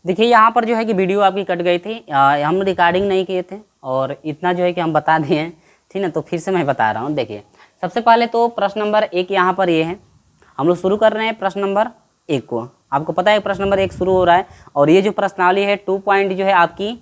देखिए यहाँ पर जो है कि वीडियो आपकी कट गई थी, हम रिकॉर्डिंग नहीं किए थे और इतना जो है कि हम बता दिए हैं, ठीक ना। तो फिर से मैं बता रहा हूँ। देखिए सबसे पहले तो प्रश्न नंबर 1 यहाँ पर ये है, हम लोग शुरू कर रहे हैं प्रश्न नंबर 1 को। आपको पता है प्रश्न नंबर 1 शुरू हो रहा है और ये जो प्रश्नावली है 2 पॉइंट जो है आपकी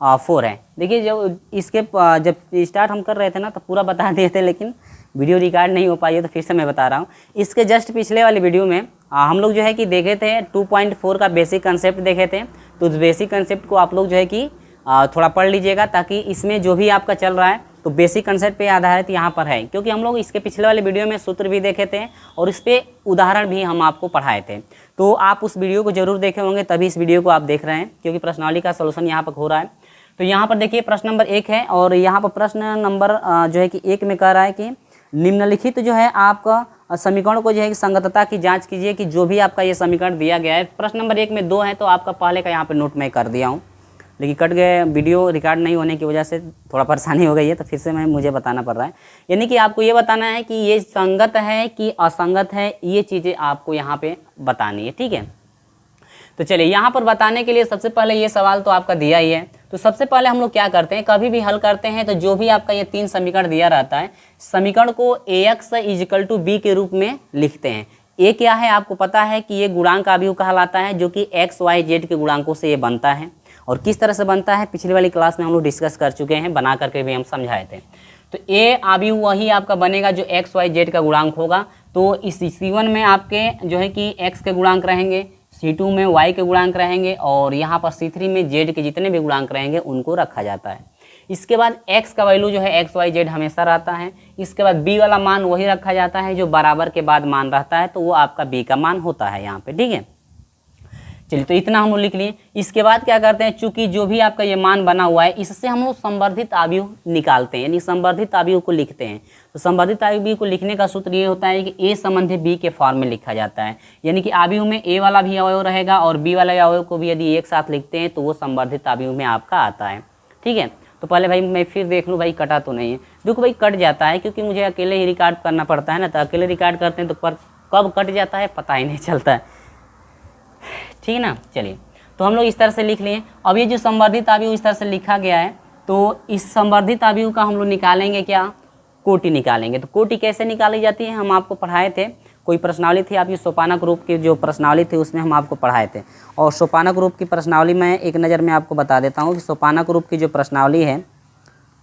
4 है। देखिए जब इसके जब स्टार्ट हम कर रहे थे ना तो पूरा बता दिए थे, लेकिन वीडियो रिकॉर्ड नहीं हो पाई है, तो फिर से मैं बता रहा हूँ। इसके जस्ट पिछले वाली वीडियो में हम लोग जो है कि देखे थे 2.4 का बेसिक कंसेप्ट देखे थे। तो उस बेसिक कंसेप्ट को आप लोग जो है कि थोड़ा पढ़ लीजिएगा, ताकि इसमें जो भी आपका चल रहा है तो बेसिक कंसेप्ट पे आधारित यहाँ पर है, क्योंकि हम लोग इसके पिछले वाले वीडियो में सूत्र भी देखे थे और इस पर उदाहरण भी हम आपको पढ़ाए थे। तो आप उस वीडियो को जरूर देखे होंगे, तभी इस वीडियो को आप देख रहे हैं, क्योंकि प्रश्नावली का सोल्यूशन यहाँ पर हो रहा है। तो यहाँ पर देखिए प्रश्न नंबर 1 है और यहाँ पर प्रश्न नंबर जो है कि 1 में कह रहा है कि निम्नलिखित जो है आपका समीकरण को जो है कि संगतता की जांच कीजिए कि जो भी आपका ये समीकरण दिया गया है। प्रश्न नंबर 1 में 2 है, तो आपका पहले का यहाँ पे नोट मैं कर दिया हूँ, लेकिन कट गए, वीडियो रिकॉर्ड नहीं होने की वजह से थोड़ा परेशानी हो गई है, तो फिर से मुझे बताना पड़ रहा है। यानी कि आपको ये बताना है कि ये संगत है कि असंगत है, ये चीज़ें आपको यहाँ पे बतानी है, ठीक है। तो चलिए यहाँ पर बताने के लिए सबसे पहले ये सवाल तो आपका दिया ही है। तो सबसे पहले हम लोग क्या करते हैं, कभी भी हल करते हैं तो जो भी आपका ये 3 समीकरण दिया रहता है, समीकरण को ax = b के रूप में लिखते हैं। ए क्या है आपको पता है कि ये गुणांक अवयव कहलाता है, जो कि x y z के गुणांकों से ये बनता है। और किस तरह से बनता है पिछली वाली क्लास में हम लोग डिस्कस कर चुके हैं, बना करके भी हम समझाए थे। तो ए अवयव वही आपका बनेगा जो x y z का गुणांक होगा। तो इस C1 में आपके जो है कि x के गुणांक रहेंगे, C2 में y के गुणांक रहेंगे और यहाँ पर C3 में z के जितने भी गुणांक रहेंगे उनको रखा जाता है। इसके बाद x का वैल्यू जो है x y z हमेशा रहता है। इसके बाद b वाला मान वही रखा जाता है जो बराबर के बाद मान रहता है, तो वो आपका b का मान होता है यहाँ पे, ठीक है। चलिए तो इतना हम लोग लिख लिए। इसके बाद क्या करते हैं, चूंकि जो भी आपका ये मान बना हुआ है इससे हम लोग संवर्धित अवयव निकालते हैं, यानी संवर्धित अवयव को लिखते हैं। तो संवर्धित अवयव को लिखने का सूत्र ये होता है कि ए संबंधी बी के फॉर्म में लिखा जाता है, यानी कि अवयव में ए वाला भी अवयव रहेगा और बी वाला अवयव को भी यदि एक साथ लिखते हैं तो वो संवर्धित अवयव में आपका आता है, ठीक है। तो पहले भाई मैं फिर देख लूँ भाई कटा तो नहीं है। देखो भाई कट जाता है क्योंकि मुझे अकेले ही रिकॉर्ड करना पड़ता है ना, तो अकेले रिकॉर्ड करते हैं तो पर कब कट जाता है पता ही नहीं चलता है, ठीक है ना। चलिए तो हम लोग इस तरह से लिख लिए। अब ये जो संवर्धित अवयव इस तरह से लिखा गया है, तो इस संवर्धित अवयव का हम लोग निकालेंगे क्या, कोटि निकालेंगे। तो कोटि कैसे निकाली जाती है हम आपको पढ़ाए थे, कोई प्रश्नावली थी आपकी सोपानक रूप की जो प्रश्नावली थी उसमें हम आपको पढ़ाए थे। और सोपानक रूप की प्रश्नावली में एक नज़र में आपको बता देता हूँ कि सोपानक रूप की जो प्रश्नावली है,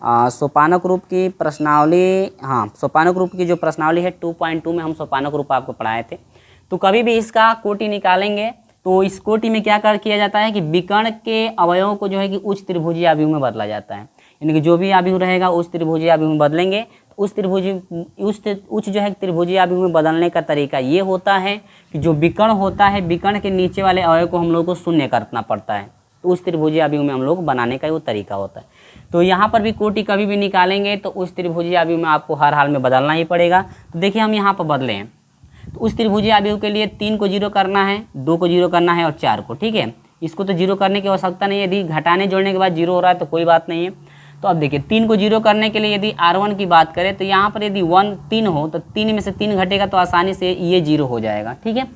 सोपानक रूप की प्रश्नावली, हाँ सोपानक रूप की जो प्रश्नावली है 2.2 में हम सोपानक रूप आपको पढ़ाए थे। तो कभी भी इसका कोटि निकालेंगे तो इस कोटि में क्या किया जाता है कि विकर्ण के अवयवों को जो है कि उच्च त्रिभुजीय अवयव में बदला जाता है, यानी कि जो भी अवयव रहेगा उच्च त्रिभुजीय अवयव में बदलेंगे। तो उच्च जो है त्रिभुजीय अवयव में बदलने का तरीका ये होता है कि जो विकर्ण होता है, विकर्ण के नीचे वाले अवयव को हम लोग को शून्य करना पड़ता है, तो उच्च त्रिभुजीय अवयव में हम लोग बनाने का वो तरीका होता है। तो यहाँ पर भी कोटि कभी भी निकालेंगे तो उच्च त्रिभुजीय अवयव में आपको हर हाल में बदलना ही पड़ेगा। तो देखिए हम यहाँ पर बदले हैं, तो उस त्रिभुजीय अवयव के लिए 3 को 0 करना है, 2 को 0 करना है और 4 को, ठीक है। इसको तो 0 करने की आवश्यकता नहीं है, यदि घटाने जोड़ने के बाद 0 हो रहा है तो कोई बात नहीं है। तो अब देखिए 3 को 0 करने के लिए यदि R1 की बात करें तो यहाँ पर यदि 3 हो तो 3 में से 3 घटेगा तो आसानी से ये 0 हो जाएगा, ठीक है।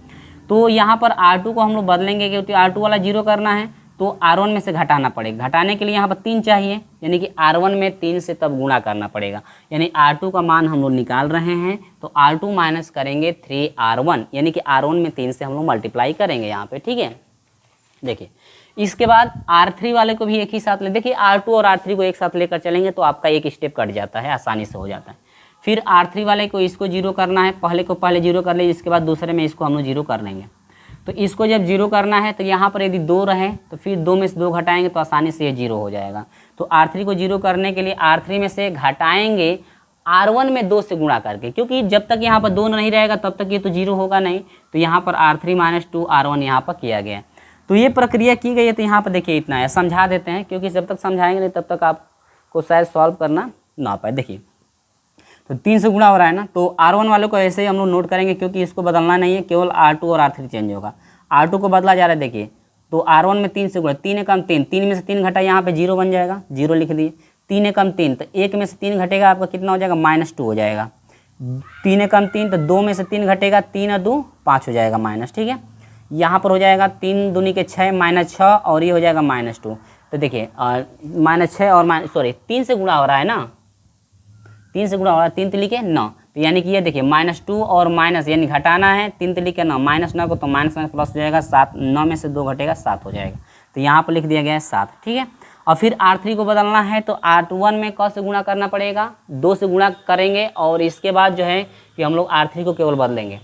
तो यहाँ पर R2 को हम लोग बदलेंगे, क्योंकि R2 वाला 0 करना है तो R1 में से घटाना पड़ेगा। घटाने के लिए यहाँ पर 3 चाहिए, यानी कि R1 में 3 से तब गुणा करना पड़ेगा, यानी R2 का मान हम लोग निकाल रहे हैं। तो R2 माइनस करेंगे 3R1, यानी कि R1 में 3 से हम लोग मल्टीप्लाई करेंगे यहाँ पे, ठीक है। देखिए इसके बाद R3 वाले को भी एक ही साथ ले, देखिए R2 और R3 को एक साथ लेकर चलेंगे तो आपका एक स्टेप कट जाता है, आसानी से हो जाता है। फिर R3 वाले को इसको 0 करना है, पहले को पहले 0 कर ले, इसके बाद दूसरे में इसको हम लोग 0 कर लेंगे। तो इसको जब 0 करना है तो यहाँ पर यदि 2 रहे तो फिर 2 में से 2 घटाएंगे तो आसानी से ये 0 हो जाएगा। तो R3 को 0 करने के लिए R3 में से घटाएंगे R1 में 2 से गुणा करके, क्योंकि जब तक यहाँ पर 2 नहीं रहेगा तब तक ये तो 0 होगा नहीं। तो यहाँ पर R3 - 2 R1 यहाँ पर किया गया। तो ये प्रक्रिया की गई है। तो यहाँ पर देखिए इतना है, समझा देते हैं क्योंकि जब तक समझाएंगे नहीं तब तक आपको शायद सॉल्व करना ना पाए। देखिए तो 3 से गुणा हो रहा है ना, तो R1 वालों को ऐसे ही हम लोग नोट करेंगे क्योंकि इसको बदलना नहीं है, केवल R2 और R3 चेंज होगा। R2 को बदला जा रहा है, देखिए तो R1 में 3 से गुणा, 3 एकम 3, 3 में से 3 घटा यहाँ पे 0 बन जाएगा, 0 लिख दिए। 3 एकम 3 तो 1 में से 3 घटेगा आपका कितना हो जाएगा, -2 हो जाएगा। 3 एकम 3 तो 2 में से 3 घटेगा, 3 और 2 5 हो जाएगा माइनस, ठीक है। यहाँ पर हो जाएगा 3 दूनी के 6 -6 और ये हो जाएगा -2। तो देखिए -6 और 3 से गुणा हो रहा है ना, 3 से गुणा हो रहा है, 3 3 के 9, तो यानी कि ये देखिए -2 और माइनस यानी घटाना है, 3 3 के 9 -9 को तो माइनस प्लस हो जाएगा 7, 9 में से 2 घटेगा 7 हो जाएगा, तो यहाँ पर लिख दिया गया है 7। ठीक है, और फिर R3 को बदलना है तो R1 में क से गुणा करना पड़ेगा, 2 से गुणा करेंगे और इसके बाद जो है कि हम लोग R3 को केवल बदलेंगे।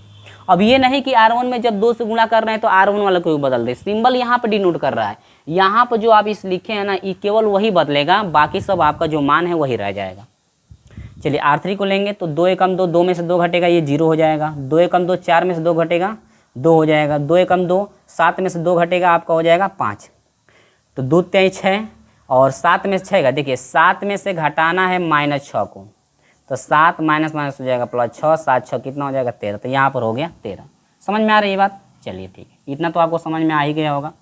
अब ये नहीं कि R1 में जब 2 से गुणा कर रहे हैं तो R1 वाला को भी बदल दे, सिंबल यहाँ पर डिनोट कर रहा है, यहाँ पर जो आप इस लिखे हैं ना ये केवल वही बदलेगा, बाकी सब आपका जो मान है वही रह जाएगा। चलिए R3 को लेंगे तो 2 एकम 2, 2 में से 2 घटेगा ये 0 हो जाएगा, 2 एकम 2 4 में से 2 घटेगा 2 हो जाएगा, 2 एकम 2 7 में से 2 घटेगा आपका हो जाएगा 5, तो 2 3 6 और 7 में से 6 का देखिए 7 में से घटाना है -6 को, तो 7 माइनस माइनस हो जाएगा +6, 7 6 कितना हो जाएगा 13, तो यहाँ पर हो गया 13। समझ में आ रही है बात? चलिए ठीक है, इतना तो आपको समझ में आ ही गया होगा।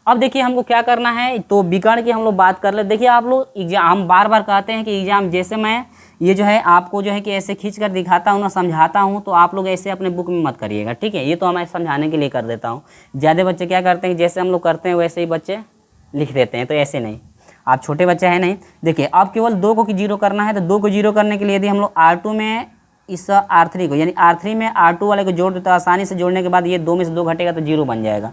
अब देखिए हमको क्या करना है, तो विकर्ण की हम लोग बात कर ले। देखिए आप लोग एग्जाम, हम बार बार कहते हैं कि एग्जाम जैसे मैं ये जो है आपको जो है कि ऐसे खींच कर दिखाता हूँ ना, समझाता हूँ, तो आप लोग ऐसे अपने बुक में मत करिएगा, ठीक है। ये तो मैं समझाने के लिए कर देता हूँ। ज़्यादा बच्चे क्या करते हैं, जैसे हम लोग करते हैं वैसे ही बच्चे लिख देते हैं, तो ऐसे नहीं, आप छोटे बच्चे हैं नहीं। देखिए अब केवल 2 को 0 करना है, तो 2 को 0 करने के लिए यदि हम लोग R2 में इस R3 को यानी R3 में R2 वाले को जोड़ देते हैं, आसानी से जोड़ने के बाद ये 2 में से 2 घटेगा तो 0 बन जाएगा।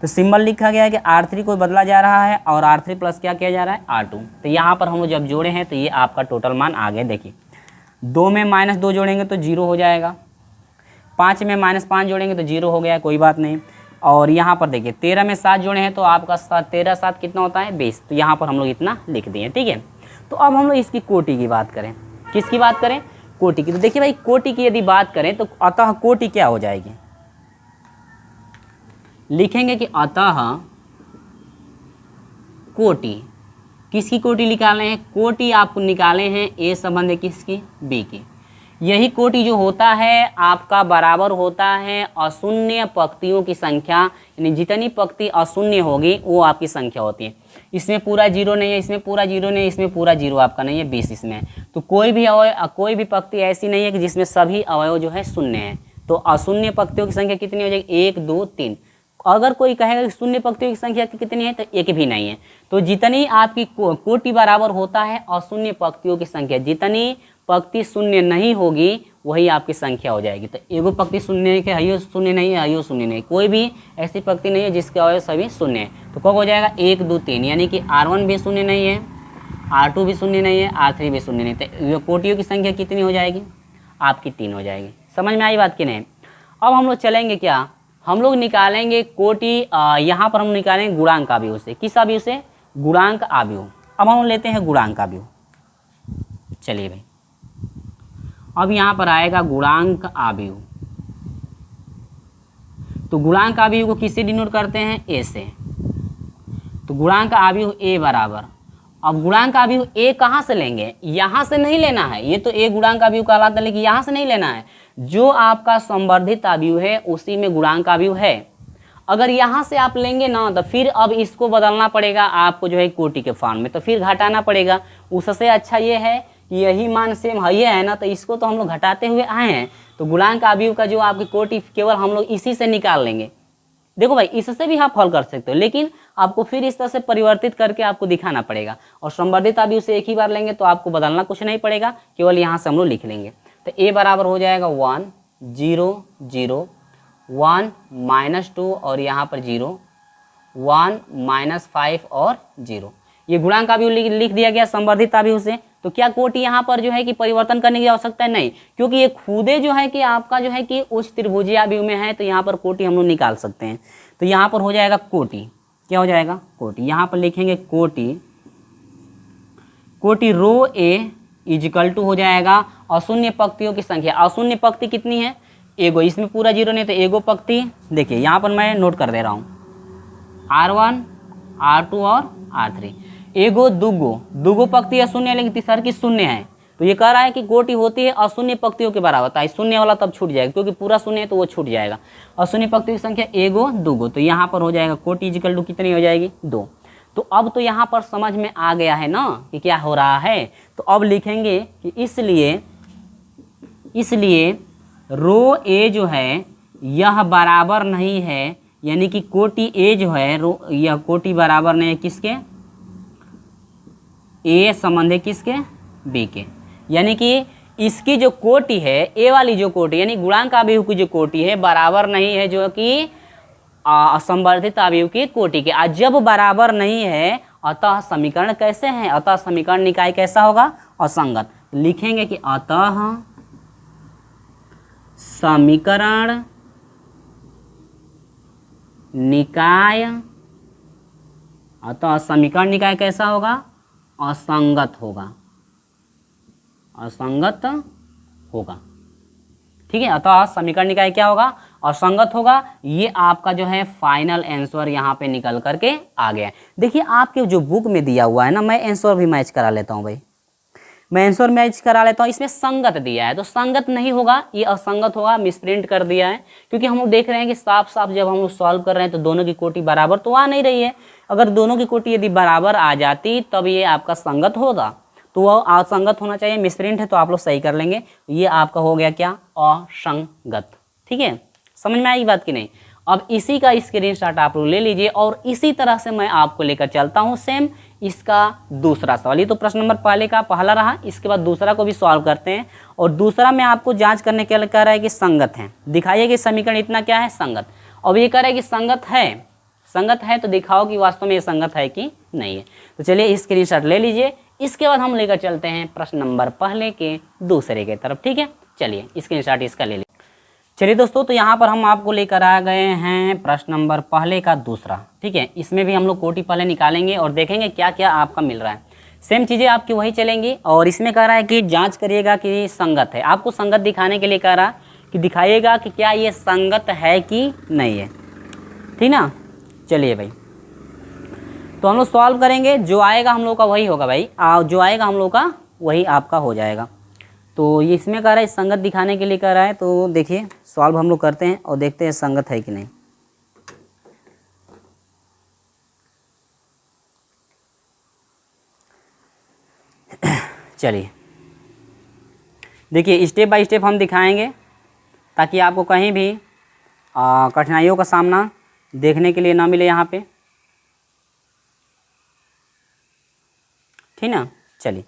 तो सिंबल लिखा गया है कि R3 को बदला जा रहा है और R3 प्लस क्या किया जा रहा है R2। तो यहाँ पर हम लोग जब जोड़े हैं तो ये आपका टोटल मान आ गए। देखिए 2 में -2 जोड़ेंगे तो 0 हो जाएगा, 5 में -5 जोड़ेंगे तो 0 हो गया, कोई बात नहीं। और यहाँ पर देखिए 13 में 7 जोड़े हैं तो आपका 13 7 कितना होता है 20, तो यहाँ पर हम लोग इतना लिख दिए, ठीक है। तो अब हम लोग इसकी कोटि की बात करें, किसकी बात करें, कोटि की। तो देखिए भाई कोटि की यदि बात करें तो अतः कोटि क्या हो जाएगी, लिखेंगे कि अतः कोटि, किसकी कोटि निकाले हैं, कोटि आपको निकाले हैं ए संबंध किसकी, बी की। यही कोटि जो होता है आपका बराबर होता है अशून्य पंक्तियों की संख्या, यानी जितनी पंक्ति अशून्य होगी वो आपकी संख्या होती है। इसमें पूरा 0 नहीं है, इसमें पूरा 0 नहीं है, इसमें पूरा 0 आपका नहीं है, 20 इसमें है। तो कोई भी पंक्ति ऐसी नहीं है कि जिसमें सभी अवयव जो है शून्य है। तो अशून्य पंक्तियों की संख्या कितनी हो जाएगी, 1 2 3। अगर कोई कहेगा कि शून्य पंक्तियों की संख्या कितनी है, तो एक भी नहीं है। तो जितनी आपकी कोटि बराबर होता है अशून्य पंक्तियों की संख्या, जितनी पंक्ति शून्य नहीं होगी वही आपकी संख्या हो जाएगी। तो एगो पंक्ति शून्य के हयो शून्य नहीं है, हयो शून्य नहीं, कोई भी ऐसी पंक्ति नहीं है जिसके अवयव सभी शून्य है। तो कब हो जाएगा 1 2 3, यानी कि R1 भी शून्य नहीं है, R2 भी शून्य नहीं है, R3 भी शून्य नहीं। तो कोटियों की संख्या कितनी हो जाएगी, आपकी 3 हो जाएगी। समझ में आई बात कि नहीं। अब हम लोग चलेंगे क्या, हम लोग निकालेंगे कोटि, यहाँ पर हम निकालेंगे गुणांक आव्यूह से। किस आव्यूह से, गुणांक आव्यूह। अब हम लेते हैं गुणांक आव्यूह। चलिए भाई अब यहाँ पर आएगा गुणांक आव्यूह। तो गुणांक आव्यूह को किससे डिनोट करते हैं, ए से। तो गुणांक आव्यूह ए बराबर, अब गुणांक आव्यूह ए कहाँ से लेंगे, यहाँ से नहीं लेना है, ये तो ए गुणांक आव्यूह कहलाता है, लेकिन यहाँ से नहीं लेना है। जो आपका संवर्धित आव्यूह है उसी में गुणांक आव्यूह है। अगर यहाँ से आप लेंगे ना तो फिर अब इसको बदलना पड़ेगा आपको जो है कोटि के फॉर्म में, तो फिर घटाना पड़ेगा। उससे अच्छा ये है कि यही मान सेम है, ये है ना, तो इसको तो हम लोग घटाते हुए आए हैं। तो गुणांक आव्यूह का जो आपकी कोटि केवल हम लोग इसी से निकाल लेंगे। देखो भाई इससे भी आप हल कर सकते हो, लेकिन आपको फिर इस तरह से परिवर्तित करके आपको दिखाना पड़ेगा। और संवर्धित आव्यूह से एक ही बार लेंगे तो आपको बदलना कुछ नहीं पड़ेगा, केवल यहाँ से हम लोग लिख लेंगे। तो ए बराबर हो जाएगा 1 0 0 1 -2 और यहाँ पर 0 1 -5 और 0। ये गुणांक आव्यूह लिख दिया गया संवर्धित आव्यूह से। तो क्या कोटि यहाँ पर जो है कि परिवर्तन करने की आवश्यकता है, नहीं, क्योंकि ये खुदे जो है कि आपका जो है कि उच्च त्रिभुजीय आव्यूह में है, तो यहाँ पर कोटि हम लोग निकाल सकते हैं। तो यहाँ पर हो जाएगा कोटि, क्या हो जाएगा कोटि, यहाँ पर लिखेंगे कोटि रो ए इजिकल टू हो जाएगा अशून्य पंक्तियों की संख्या। अशून्य पंक्ति कितनी है, एगो, इसमें पूरा 0 नहीं तो एगो पंक्ति। देखिए यहाँ पर मैं नोट कर दे रहा हूँ R1 R2 और R3, एगो दूगो पंक्ति अशून्य है, लेकिन तीसर की शून्य है। तो ये कह रहा है कि कोटि होती है अशून्य पंक्तियों के बराबर। तो शून्य वाला तब छूट जाएगा, क्योंकि पूरा शून्य है तो वो छूट जाएगा। अशून्य पंक्तियों की संख्या एगो दूगो, तो यहाँ पर हो जाएगा कोटि इजिकल टू कितनी हो जाएगी 2। तो अब तो यहाँ पर समझ में आ गया है ना कि क्या हो रहा है। तो अब लिखेंगे कि इसलिए रो ए जो है यह बराबर नहीं है यानी कि कोटि ए जो है यह कोटि बराबर नहीं है किसके, ए संबंध है किसके, बी के। यानी कि इसकी जो कोटि है, ए वाली जो कोटि यानी गुणांक अवयव की जो कोटि है बराबर नहीं है जो कि असंवर्धित अवयव की कोटि के। आज जब बराबर नहीं है अतः समीकरण कैसे हैं, अतः समीकरण निकाय कैसा होगा, असंगत। लिखेंगे कि अतः समीकरण निकाय, अतः समीकरण निकाय कैसा होगा, असंगत होगा, असंगत होगा। ठीक है, अतः समीकरण निकाय क्या होगा, असंगत होगा। ये आपका जो है फाइनल आंसर यहाँ पे निकल करके आ गया। देखिए आपके जो बुक में दिया हुआ है ना, मैं आंसर भी मैच करा लेता हूँ भाई, मैं आंसर मैच करा लेता हूँ। इसमें संगत दिया है तो संगत नहीं होगा, ये असंगत होगा, मिसप्रिंट कर दिया है। क्योंकि हम लोग देख रहे हैं कि साफ साफ जब हम लोग सॉल्व कर रहे हैं तो दोनों की कोटि बराबर तो आ नहीं रही है। अगर दोनों की कोटि यदि बराबर आ जाती तब ये आपका संगत होगा, तो वह असंगत होना चाहिए। मिसप्रिंट है तो आप लोग सही कर लेंगे। ये आपका हो गया क्या, असंगत। ठीक है, समझ में आई बात कि नहीं। अब इसी का स्क्रीनशॉट आप लोग ले लीजिए और इसी तरह से मैं आपको लेकर चलता हूँ सेम इसका दूसरा सवाल। ये तो प्रश्न नंबर पहले का पहला रहा, इसके बाद दूसरा को भी सॉल्व करते हैं। और दूसरा में आपको जांच करने के लिए कह रहा है कि संगत है, दिखाइए कि समीकरण इतना क्या है, संगत। अब ये कह रहा है कि संगत है, संगत है तो दिखाओ कि वास्तव में ये संगत है कि नहीं है। तो चलिए स्क्रीनशॉट ले लीजिए, इसके बाद हम लेकर चलते हैं प्रश्न नंबर पहले के दूसरे के तरफ। ठीक है, चलिए स्क्रीनशॉट इसका ले लीजिए। चलिए दोस्तों, तो यहाँ पर हम आपको लेकर आ गए हैं प्रश्न नंबर पहले का दूसरा। ठीक है, इसमें भी हम लोग कोटि पहले निकालेंगे और देखेंगे क्या क्या आपका मिल रहा है। सेम चीज़ें आपकी वही चलेंगी। और इसमें कह रहा है कि जांच करिएगा कि संगत है, आपको संगत दिखाने के लिए कह रहा कि दिखाइएगा कि क्या ये संगत है कि नहीं है। ठीक ना, चलिए भाई, तो हम लोग सॉल्व करेंगे, जो आएगा हम लोग का वही होगा भाई, जो आएगा हम लोग का वही आपका हो जाएगा। तो ये इसमें कह रहा है संगत दिखाने के लिए कह रहा है, तो देखिए सॉल्व हम लोग करते हैं और देखते हैं संगत है कि नहीं। चलिए देखिए, स्टेप बाय स्टेप हम दिखाएंगे ताकि आपको कहीं भी कठिनाइयों का सामना देखने के लिए ना मिले यहाँ पे। ठीक ना, चलिए,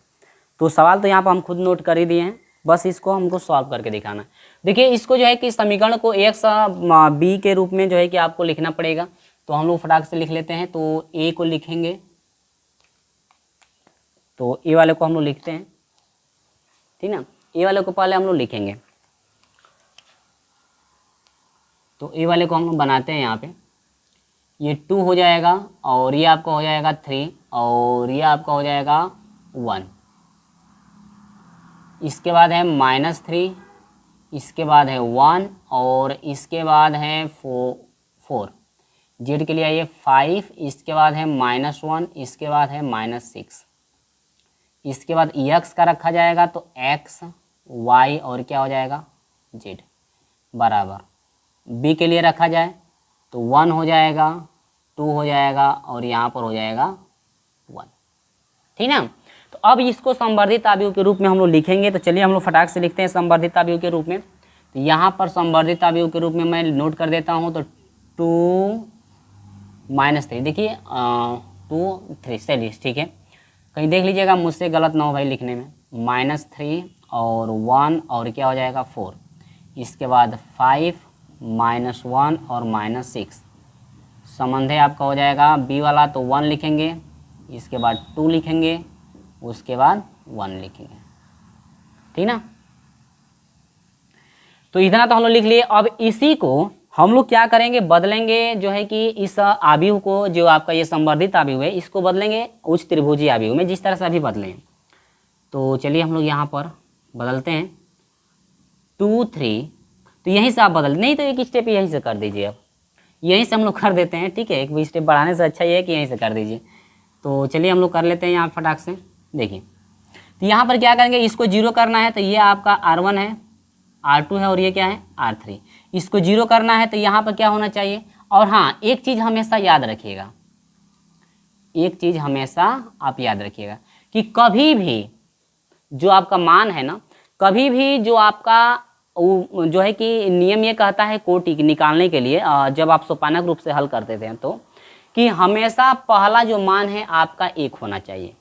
तो सवाल तो यहाँ पर हम खुद नोट कर ही दिए हैं, बस इसको हमको सॉल्व करके दिखाना। देखिए इसको जो है कि समीकरण को एक्स बी के रूप में जो है कि आपको लिखना पड़ेगा। तो हम लोग फटाक से लिख लेते हैं। तो ए को लिखेंगे, तो ए वाले को हम लोग लिखते हैं। ठीक ना, ए वाले को पहले हम लोग लिखेंगे। तो ए वाले को हम लोग बनाते हैं यहाँ पे, ये 2 हो जाएगा और ये आपका हो जाएगा 3 और ये आपका हो जाएगा 1। इसके बाद है -3, इसके बाद है 1 और इसके बाद है 4। जेड के लिए आइए 5, इसके बाद है -1, इसके बाद है -6। इसके बाद एक्स का रखा जाएगा तो एक्स वाई और क्या हो जाएगा जेड बराबर। बी के लिए रखा जाए तो 1 हो जाएगा, 2 हो जाएगा और यहाँ पर हो जाएगा 1। ठीक ना, तो अब इसको संवर्धित अवयव के रूप में हम लोग लिखेंगे। तो चलिए हम लोग फटाक से लिखते हैं संवर्धित अवयव के रूप में। तो यहाँ पर संवर्धित अवयव के रूप में मैं नोट कर देता हूँ। तो 2 -3, देखिए 2 3 चलिए ठीक है, कहीं देख लीजिएगा मुझसे गलत ना हो भाई लिखने में। -3 और 1 और क्या हो जाएगा 4, इसके बाद 5 -1 और -6। संबंध है आपका हो जाएगा बी वाला, तो 1 लिखेंगे, इसके बाद 2 लिखेंगे, उसके बाद 1 लिखेंगे। ठीक ना, तो इतना तो हम लोग लिख लिए। अब इसी को हम लोग क्या करेंगे, बदलेंगे जो है कि इस अवयव को, जो आपका ये संवर्धित अवयव है, इसको बदलेंगे उच्च त्रिभुजीय अवयव में, जिस तरह से अभी बदलें। तो चलिए हम लोग यहाँ पर बदलते हैं 2 3। तो यहीं से आप बदल, नहीं तो एक स्टेप यहीं से कर दीजिए। अब यहीं से हम लोग कर देते हैं। ठीक है, एक स्टेप बढ़ाने से अच्छा ये है कि यहीं से कर दीजिए। तो चलिए हम लोग कर लेते हैं यहाँ फटाक से। देखिए, तो यहाँ पर क्या करेंगे, इसको 0 करना है तो ये आपका R1 है, R2 है और ये क्या है R3। इसको 0 करना है तो यहाँ पर क्या होना चाहिए। और हाँ, एक चीज़ हमेशा याद रखिएगा, एक चीज़ हमेशा आप याद रखिएगा कि कभी भी जो आपका मान है ना, कभी भी जो आपका वो जो है कि नियम ये कहता है कोटि निकालने के लिए जब आप सोपानक रूप से हल करते थे तो कि हमेशा पहला जो मान है आपका 1 होना चाहिए।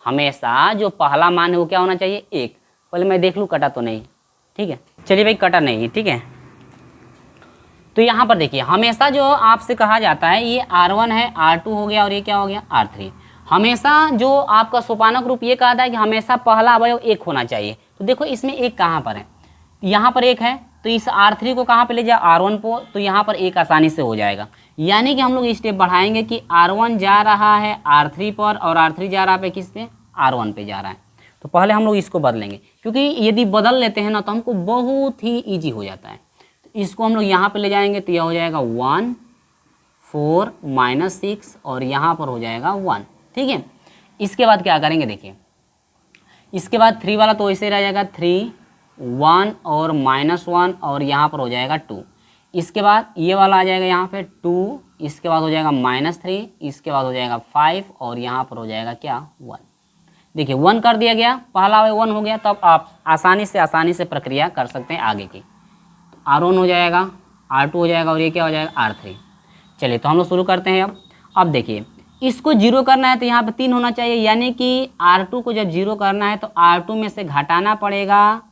हमेशा जो पहला मान है वो क्या होना चाहिए 1। पहले मैं देख लूँ कटा तो नहीं, ठीक है। चलिए भाई कटा नहीं, ठीक है। तो यहाँ पर देखिए हमेशा जो आपसे कहा जाता है ये R1 है, R2 हो गया और ये क्या हो गया R3। हमेशा जो आपका सोपानक रूप ये कहता है कि हमेशा पहला अवयव 1 होना चाहिए। तो देखो इसमें 1 कहाँ पर है, यहाँ पर 1 है, तो इस R3 को कहाँ पे ले जाए R1 को, तो यहाँ पर 1 आसानी से हो जाएगा। यानी कि हम लोग स्टेप बढ़ाएंगे कि R1 जा रहा है R3 पर और R3 जा रहा है किस पे, R1 पे जा रहा है। तो पहले हम लोग इसको बदलेंगे, क्योंकि यदि बदल लेते हैं ना तो हमको बहुत ही ईजी हो जाता है। तो इसको हम लोग यहाँ पे ले जाएंगे तो यह हो जाएगा 1 4 -6 और यहाँ पर हो जाएगा 1, ठीक है। इसके बाद क्या करेंगे देखिए, इसके बाद 3 वाला तो ऐसे रह जाएगा 3 1 और -1 और यहाँ पर हो जाएगा 2। इसके बाद ये वाला आ जाएगा यहाँ पे 2, इसके बाद हो जाएगा -3, इसके बाद हो जाएगा 5 और यहाँ पर हो जाएगा क्या 1। देखिए 1 कर दिया गया, पहला 1 हो गया, तब आप आसानी से प्रक्रिया कर सकते हैं आगे की। तो R1 हो जाएगा, R2 हो जाएगा और ये क्या हो जाएगा R3। चलिए तो हम लोग शुरू करते हैं। अब देखिए इसको 0 करना है तो यहाँ पे 3 होना चाहिए, यानी कि R2 को जब 0 करना है तो R2 में से घटाना पड़ेगा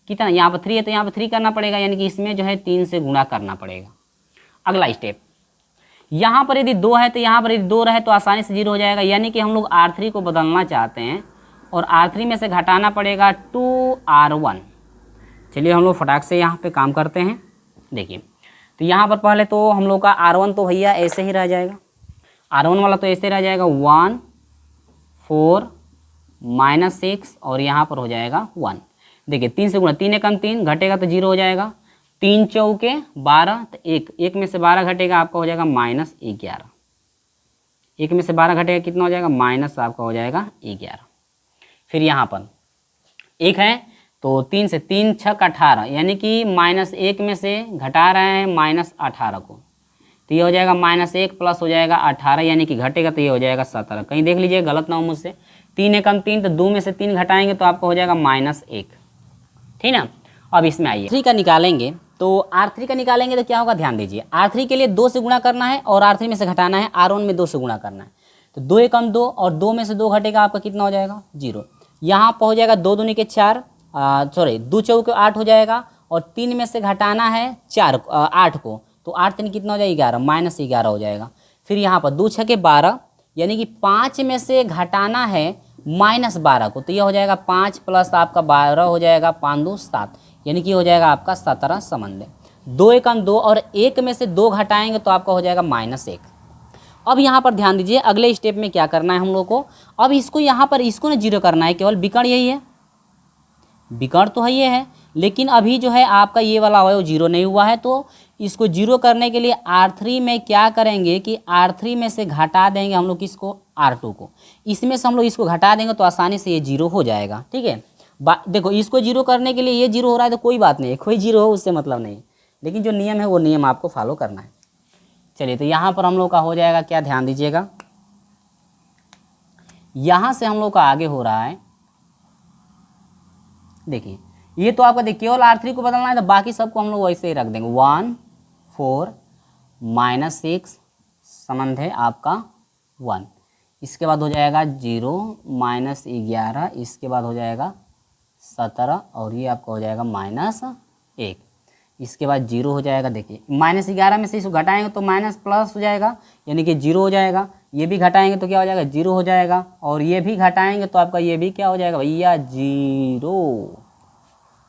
कितना, यहाँ पर 3 है तो यहाँ पर 3 करना पड़ेगा, यानी कि इसमें जो है 3 से गुणा करना पड़ेगा। अगला स्टेप, यहाँ पर यदि 2 है तो यहाँ पर यदि 2 रहे तो आसानी से 0 हो जाएगा, यानी कि हम लोग R3 को बदलना चाहते हैं और R3 में से घटाना पड़ेगा 2R1। चलिए हम लोग फटाक से यहाँ पे काम करते हैं। देखिए तो यहाँ पर पहले तो हम लोग का R1 तो भैया ऐसे ही रह जाएगा, R1 वाला तो ऐसे रह जाएगा 1 4 -6 और यहाँ पर हो जाएगा 1। देखिए 3 से गुणा, 3 एकम 3 घटेगा तो 0 हो जाएगा, 3 चौके 12 तो 1 में से 12 घटेगा आपका हो जाएगा -11। 1 में से 12 घटेगा कितना हो जाएगा माइनस आपका हो जाएगा 11। फिर यहाँ पर 1 है तो 3 से 3 छक 18, यानी कि -1 में से घटा रहे हैं -18 को, तो ये हो जाएगा -1 प्लस हो जाएगा 18, यानी कि घटेगा तो ये हो जाएगा 17। कहीं देख लीजिए गलत ना हो मुझसे, 3 एकम 3 तो 2 में से 3 घटाएंगे तो आपका हो जाएगा -1, ठीक ना। अब इसमें आइए R3 का निकालेंगे, तो R3 का निकालेंगे तो क्या होगा ध्यान दीजिए, R3 के लिए 2 से गुणा करना है और R3 में से घटाना है, R1 में 2 से गुणा करना है। तो 2 एकम 2 और 2 में से 2 घटेगा आपका कितना हो जाएगा 0। यहाँ पर हो जाएगा 2 दूनी के 4, सॉरी 2 चौके 8 हो जाएगा और 3 में से घटाना है 8 को, तो 8 3 कितना हो जाएगा 11 -11 हो जाएगा। फिर यहाँ पर 2 छके 12, यानी कि 5 में से घटाना है -12 को, तो यह हो जाएगा 5 प्लस आपका 12 हो जाएगा 5 2 7, यानी कि हो जाएगा आपका 17 संबंध। 2 एकम 2 और 1 में से 2 घटाएंगे तो आपका हो जाएगा -1। अब यहाँ पर ध्यान दीजिए अगले स्टेप में क्या करना है हम लोग को, अब इसको यहाँ पर इसको ना 0 करना है, केवल विकर्ण यही है, विकर्ण तो है ये है, लेकिन अभी जो है आपका ये वाला अवयव 0 नहीं हुआ है, तो इसको 0 करने के लिए R3 में क्या करेंगे कि R3 में से घटा देंगे हम लोग किसको R2 को, इसमें से हम लोग इसको घटा देंगे तो आसानी से ये 0 हो जाएगा, ठीक है। देखो इसको 0 करने के लिए ये 0 हो रहा है तो कोई बात नहीं है, कोई 0 हो उससे मतलब नहीं, लेकिन जो नियम है वो नियम आपको फॉलो करना है। चलिए तो यहाँ पर हम लोग का हो जाएगा क्या, ध्यान दीजिएगा, यहाँ से हम लोग का आगे हो रहा है। देखिए ये तो आपका देखिए केवल R3 को बदलना है, तो बाकी सबको हम लोग वैसे ही रख देंगे। 1 4 -6 संबंध है आपका 1, इसके बाद हो जाएगा 0 -11, इसके बाद हो जाएगा 17 और ये आपका हो जाएगा -1, इसके बाद 0 हो जाएगा। देखिए -11 में से इसको घटाएंगे तो माइनस प्लस हो जाएगा, यानी कि 0 हो जाएगा। ये भी घटाएंगे तो क्या हो जाएगा 0 हो जाएगा, और ये भी घटाएंगे तो आपका ये भी क्या हो जाएगा भैया 0,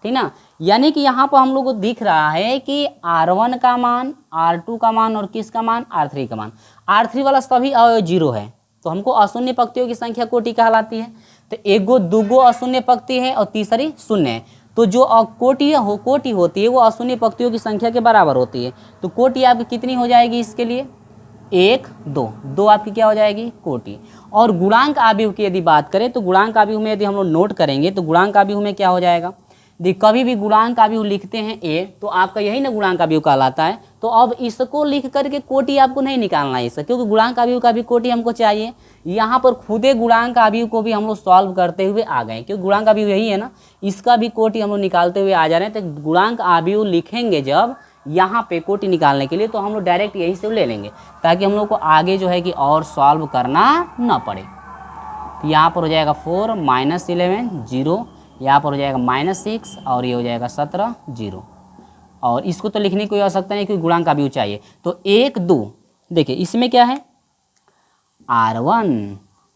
ठीक ना। यानी कि यहाँ पर हम लोग को दिख रहा है कि R1 का मान, R2 का मान और किसका मान R3 का मान। R3 वाला सभी 0 है, तो हमको अशून्य पंक्तियों की संख्या कोटि कहलाती है। तो 1 2 गो अशून्य पंक्ति है और तीसरी शून्य है, तो जो कोटि होती है वो अशून्य पंक्तियों की संख्या के बराबर होती है। तो कोटि आपकी कितनी हो जाएगी इसके लिए 1 2 आपकी क्या हो जाएगी कोटि। और गुणांक आव्यूह की यदि बात करें तो गुणांक आव्यूह में यदि हम लोग नोट करेंगे तो गुणांक आव्यूह में क्या हो जाएगा, कभी भी गुणांक आव्यूह लिखते हैं ए तो आपका यही ना गुणांक आव्यूह कहलाता है। तो अब इसको लिख करके कोटि आपको नहीं निकालना है इसका, क्योंकि गुणांक आव्यूह का भी कोटि हमको चाहिए। यहाँ पर खुदे गुणांक आव्यूह को भी हम लोग सॉल्व करते हुए आ गए, क्योंकि गुणांक आव्यूह यही है ना, इसका भी कोटि हम लोग निकालते हुए आ जा रहे हैं। तो गुणांक आव्यूह लिखेंगे जब यहाँ पे कोटि निकालने के लिए तो हम लोग डायरेक्ट यही से ले लेंगे, ताकि हम लोग को आगे जो है कि और सॉल्व करना ना पड़े। तो यहाँ पर हो जाएगा 4 -11 0, यहाँ पर हो जाएगा -6 और ये हो जाएगा 17 0। और इसको तो लिखने की कोई आवश्यकता नहीं क्योंकि गुणांक आव्यूह चाहिए। तो 1 2 देखिए इसमें क्या है R1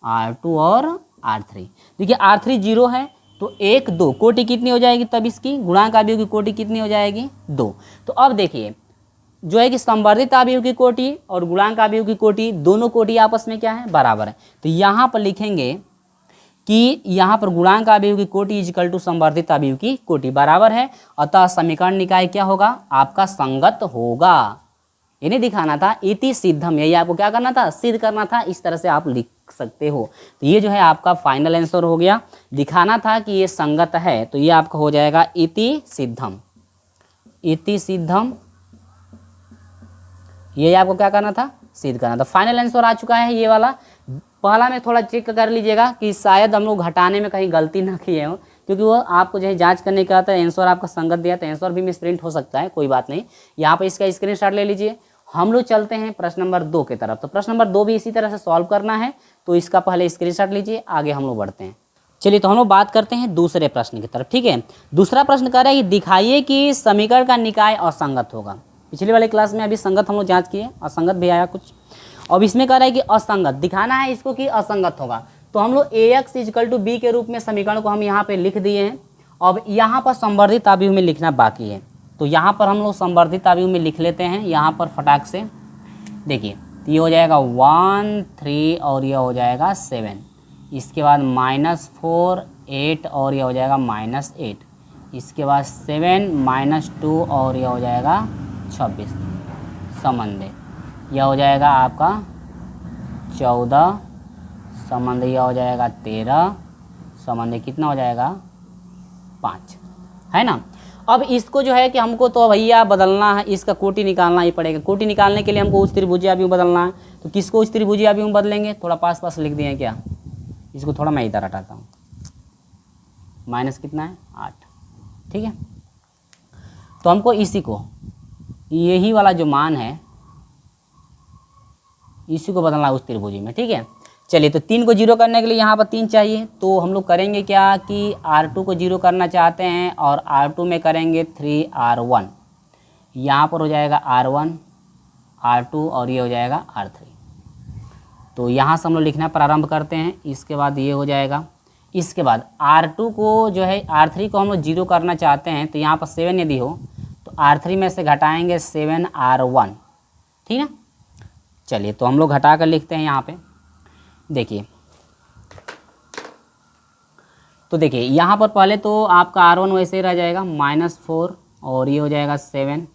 R2 और R3। देखिए R3 0 है तो 1 2 कोटि कितनी हो जाएगी, तब इसकी गुणांक आव्यूह की कोटि कितनी हो जाएगी 2। तो अब देखिए जो है कि संवर्धित आव्यूह की कोटि और गुणांक आव्यूह की कोटि दोनों कोटि आपस में क्या है बराबर है। तो यहाँ पर लिखेंगे कि यहाँ पर गुणांक आव्यूह की कोटि इजिकल टू संवर्धित आव्यूह की कोटि बराबर है, अतः समीकरण निकाय क्या होगा आपका संगत होगा। इन्हें दिखाना था इति सिद्धम, यही आपको क्या करना था सिद्ध करना था, इस तरह से आप लिख सकते हो। तो ये जो है आपका फाइनल आंसर हो गया, दिखाना था कि ये संगत है, तो ये आपका हो जाएगा इति सिद्धम। इति सिद्धम ये आपको क्या करना था सिद्ध करना था। फाइनल आंसर आ चुका है ये वाला। पहला में थोड़ा चेक कर लीजिएगा कि शायद हम लोग घटाने में कहीं गलती ना किए हो, क्योंकि वो आपको जो है जांच करने का आता है। आंसर आपका संगत दिया तो आंसर भी मिसप्रिंट हो सकता है, कोई बात नहीं। यहाँ पे इसका स्क्रीनशॉट ले लीजिए। हम लोग चलते हैं प्रश्न नंबर 2 की तरफ। तो प्रश्न नंबर 2 भी इसी तरह से सॉल्व करना है, तो इसका पहले स्क्रीनशॉट लीजिए, आगे हम लोग बढ़ते हैं। चलिए तो हम लोग बात करते हैं दूसरे प्रश्न की तरफ। ठीक है, दूसरा प्रश्न कह रहा है कि दिखाइए कि समीकरण का निकाय असंगत होगा। पिछली वाली क्लास में अभी संगत हम लोग जांच किए, असंगत भी आया कुछ। अब इसमें कह रहा है कि असंगत दिखाना है इसको कि असंगत होगा। तो हम लोग ax = b के रूप में समीकरण को हम यहाँ पे लिख दिए हैं। अब यहाँ पर संवर्धित आव्यूह में लिखना बाकी है, तो यहाँ पर हम लोग संवर्धित आव्यूह में लिख लेते हैं यहाँ पर फटाक से। देखिए ये हो जाएगा 1 3 और यह हो जाएगा 7, इसके बाद -4 8 और यह हो जाएगा -8, इसके बाद 7 -2 और यह हो जाएगा 26 संबंध। यह हो जाएगा आपका 14 संबंध, यह हो जाएगा 13 संबंध, कितना हो जाएगा 5, है ना। अब इसको जो है कि हमको तो भैया बदलना है, इसका कोटि निकालना ही पड़ेगा। कोटि निकालने के लिए हमको उच्च त्रिभुजीय आव्यूह बदलना है। तो किसको उच्च त्रिभुजीय आव्यूह में बदलेंगे, थोड़ा पास पास लिख दिए क्या, इसको थोड़ा मैं इधर हटाता हूँ। माइनस कितना है 8, ठीक है। तो हमको इसी को यही वाला जो मान है इसी को बदलना उस त्रिभुजी में, ठीक है। चलिए तो 3 को 0 करने के लिए यहाँ पर 3 चाहिए, तो हम लोग करेंगे क्या कि R2 को 0 करना चाहते हैं और R2 में करेंगे 3R1, यहाँ पर हो जाएगा R1 R2 और ये हो जाएगा R3। तो यहाँ से हम लोग लिखना प्रारंभ करते हैं। इसके बाद ये हो जाएगा, इसके बाद R2 को जो है R3 को हम लोग 0 करना चाहते हैं, तो यहाँ पर 7 यदि हो तो R3 में से घटाएंगे 7R1, ठीक है। चलिए तो हम लोग घटा कर लिखते हैं यहाँ पे। देखिए तो देखिए यहाँ पर पहले तो आपका R1 वैसे ही रह जाएगा -4 और ये हो जाएगा 7।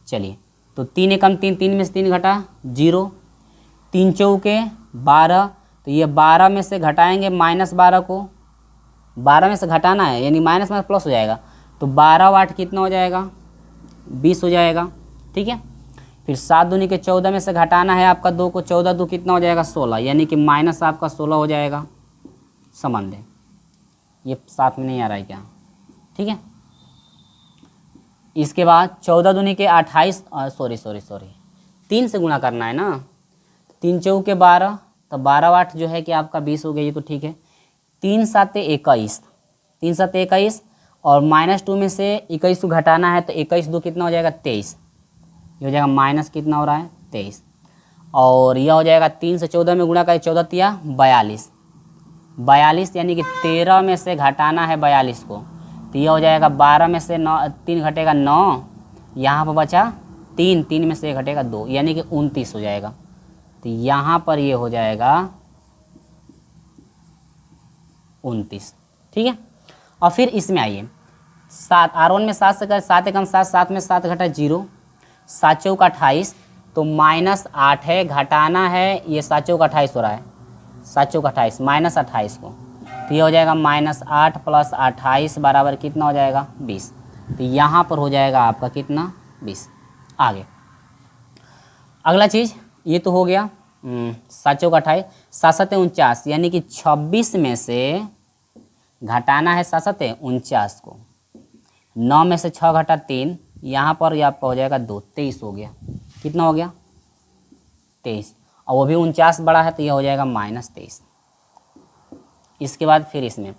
चलिए तो 3 एकम 3, 3 में से 3 घटा 0, 3 चौके 12, तो ये 12 में से घटाएंगे -12 को, 12 में से घटाना है यानी माइनस में प्लस हो जाएगा, तो 12 8 कितना हो जाएगा 20 हो जाएगा, ठीक है। फिर 7 दूनी के 14 में से घटाना है आपका 2 को, 14 2 कितना हो जाएगा 16, यानी कि माइनस आपका 16 हो जाएगा। समझ लें ये साथ में नहीं आ रहा है क्या, ठीक है। इसके बाद 14 दूनी के 28 सॉरी 3 से गुणा करना है ना, 3 चौके 12, तो 12 8 जो है कि आपका 20 हो गया, ये तो ठीक है। 3 7 21, 3 7 21 और -2 में से 21 को घटाना है, तो 21 2 कितना हो जाएगा 23, ये हो जाएगा माइनस कितना हो रहा है 23, और यह हो जाएगा 3 से 14 में गुणा करें, 14 तिया 42, 42 यानी कि 13 में से घटाना है 42 को, तो यह हो जाएगा 12 में से 9 3 घटेगा 9, यहाँ पर बचा 3, 3 में से घटेगा 2 यानी कि 29 हो जाएगा। तो यहाँ पर ये हो जाएगा 29, ठीक है। और फिर इसमें आइए 7 R1 में 7 से कर 7 एकम 7, 7 में 7 घटा 0, 7 चौका 28, तो -8 है, घटाना है ये 7 चौका 28 हो रहा है, 7 चौका 28 -28 को, तो ये हो जाएगा -8 + 28 बराबर कितना हो जाएगा 20। तो यहाँ पर हो जाएगा आपका कितना 20। आगे अगला चीज़ ये तो हो गया 7 चौक 28, 7 7 49, यानी कि 26 में से घटाना है 7 7 49 को। 9 में से 6 घटा 3, यहाँ पर ये आपका हो जाएगा 2, 23 हो गया। कितना हो गया 23, और वो भी 49 बड़ा है तो यह हो जाएगा -23। इसके बाद फिर इसमें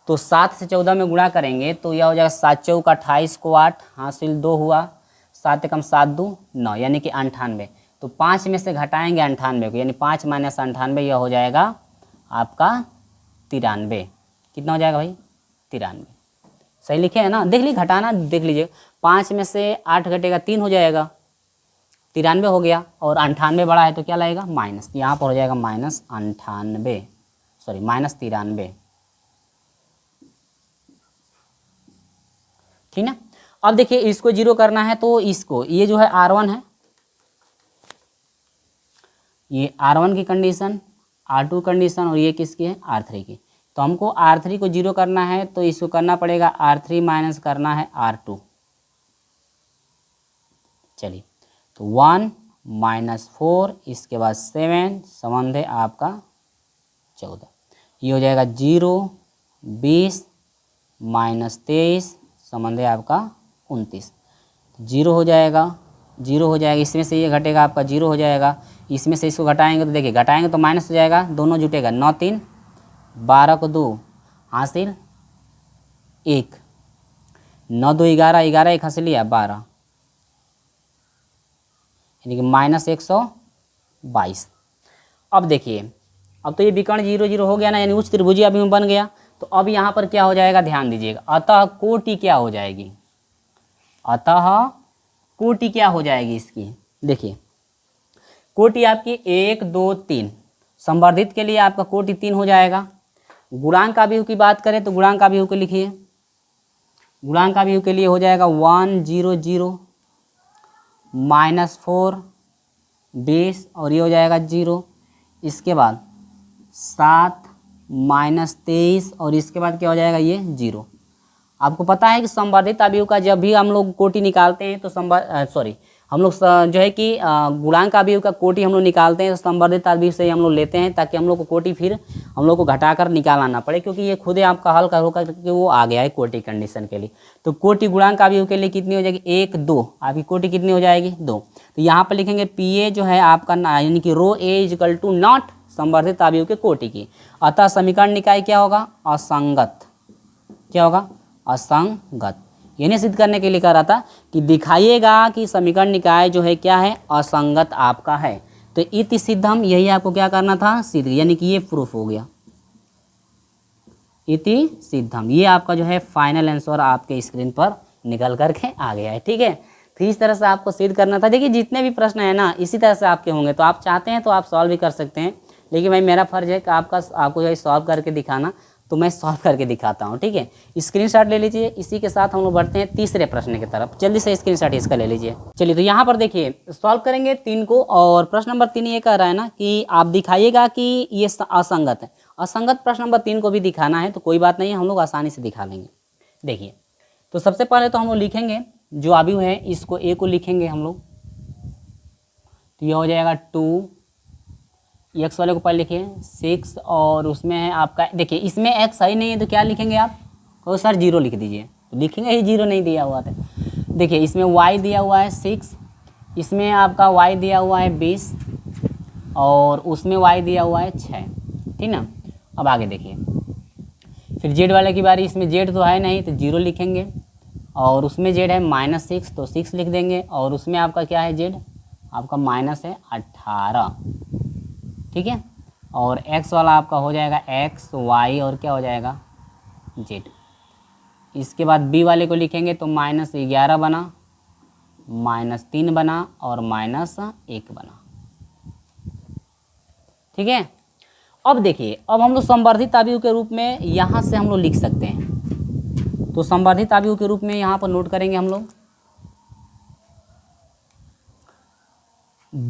तो 7 से 14 में गुणा करेंगे तो यह हो जाएगा 7 चौक 28 को 8 हासिल 2 हुआ, 7 एकम 7 2 9, यानी कि 98। तो 5 में से घटाएंगे 98 को, यानी 5 - 98, यह हो जाएगा आपका 93। कितना हो जाएगा भाई 93। सही लिखे है ना, देख लीजिए घटाना देख लीजिए, 5 में से 8 घटेगा 3 हो जाएगा, 93 हो गया, और 98 बड़ा है तो क्या लगेगा माइनस, यहाँ पर हो जाएगा -98, सॉरी -93। ठीक ना। अब देखिए इसको 0 करना है तो इसको, ये जो है R1 है, ये R1 की कंडीशन, R2 कंडीशन, और ये किसकी है R3 की। तो हमको R3 को 0 करना है तो इसको करना पड़ेगा R3 माइनस करना है R2। चलिए तो 1 - 4, इसके बाद 7, संबंध है आपका 14। ये हो जाएगा 0 20 -23, संबंध है आपका 29। 0 हो जाएगा, 0 हो जाएगा, इसमें से ये घटेगा आपका 0 हो जाएगा, इसमें से इसको घटाएंगे तो देखिए घटाएंगे तो माइनस हो जाएगा, दोनों जुटेगा, 9 3 12 को 2 हासिल 1, 9 2 11, 11 1 हासिल लिया 12, यानी कि -122। अब देखिए अब तो ये विकर्ण 0 0 हो गया ना, यानी उच्च त्रिभुजी अभी में बन गया। तो अब यहाँ पर क्या हो जाएगा ध्यान दीजिएगा, अतः कोटि क्या हो जाएगी, अतः कोटि क्या हो जाएगी इसकी, देखिए कोटि आपकी 1 2 3, संवर्धित के लिए आपका कोटि 3 हो जाएगा। गुणांक आव्यूह की बात करें तो गुणांक आव्यूह को लिखिए, गुणांक आव्यूह के लिए हो जाएगा 1 0 0 -4 20, और ये हो जाएगा 0। इसके बाद 7 -23, और इसके बाद क्या हो जाएगा ये 0। आपको पता है कि संवर्धित आव्यूह का जब भी हम लोग कोटि निकालते हैं तो हम लोग जो है कि गुणांक आव्यूह का कोटि हम लोग निकालते हैं तो संवर्धित आव्यूह से ही हम लोग लेते हैं, ताकि हम लोग को कोटि फिर हम लोग को घटाकर निकालना ना पड़े, क्योंकि ये खुद ही आपका हल कर होकर कि वो आ गया है कोटि कंडीशन के लिए। तो कोटि गुणांक आव्यूह के लिए कितनी हो जाएगी 1 2, आपकी कोटि कितनी हो जाएगी 2। तो यहाँ पर लिखेंगे PA जो है आपका यानी कि रो A = नॉट संवर्धित आव्यूह के कोटि की, अतः समीकरण निकाय क्या होगा असंगत, क्या होगा असंगत। यानी सिद्ध करने के लिए कह रहा था कि दिखाइएगा कि समीकरण निकाय जो है क्या है असंगत आपका है। तो इति सिद्धम, यही आपको क्या करना था सिद्ध, यानी कि ये प्रूफ हो गया, इति सिद्धम। ये आपका जो है फाइनल आंसर आपके स्क्रीन पर निकल करके आ गया है। ठीक है, तो इस तरह से आपको सिद्ध करना था। देखिए जितने भी प्रश्न है ना इसी तरह से आपके होंगे, तो आप चाहते हैं तो आप सॉल्व भी कर सकते हैं, लेकिन भाई मेरा फर्ज है कि आपको जो है सॉल्व करके दिखाना, तो मैं सॉल्व करके दिखाता हूँ। ठीक है, स्क्रीनशॉट ले लीजिए। इसी के साथ हम लोग बढ़ते हैं तीसरे प्रश्न की तरफ, जल्दी से स्क्रीनशॉट इसका ले लीजिए। चलिए तो यहाँ पर देखिए सॉल्व करेंगे 3 को, और प्रश्न नंबर 3 ये कह रहा है ना कि आप दिखाइएगा कि ये असंगत है। असंगत प्रश्न नंबर 3 को भी दिखाना है तो कोई बात नहीं, हम लोग आसानी से दिखा लेंगे। देखिए तो सबसे पहले तो हम लोग लिखेंगे जो आव्यूह है इसको A को लिखेंगे हम लोग, तो ये हो जाएगा 2, एक्स वाले को पहले लिखिए 6, और उसमें है आपका देखिए इसमें एक्स सही नहीं है तो क्या लिखेंगे आप, तो सर 0 लिख दीजिए, तो लिखेंगे ही 0 नहीं दिया हुआ था। देखिए इसमें y दिया हुआ है 6, इसमें आपका y दिया हुआ है 20, और उसमें y दिया हुआ है 6। ठीक ना। अब आगे देखिए फिर z वाले की बारी, इसमें z तो है नहीं तो 0 लिखेंगे, और उसमें z है -6 तो 6 लिख देंगे, और उसमें आपका क्या है z आपका माइनस है 18। ठीक है, और x वाला आपका हो जाएगा x y और क्या हो जाएगा z। इसके बाद b वाले को लिखेंगे तो -11 बना, -3 बना, और -1 बना। ठीक है, अब देखिए अब हम लोग संवर्धित आव्यूह के रूप में यहाँ से हम लोग लिख सकते हैं। तो संवर्धित आव्यूह के रूप में यहाँ पर नोट करेंगे हम लोग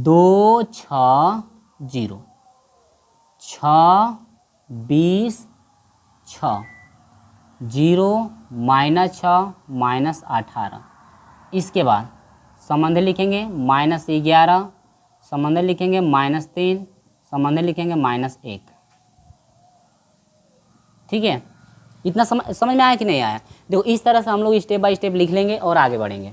2 6 0, 6 20 6, 0 -6 -18। इसके बाद संबंध लिखेंगे -11, संबंध लिखेंगे -3, संबंध लिखेंगे -1। ठीक है, इतना समझ में आया कि नहीं आया? देखो इस तरह से हम लोग स्टेप बाय स्टेप लिख लेंगे और आगे बढ़ेंगे।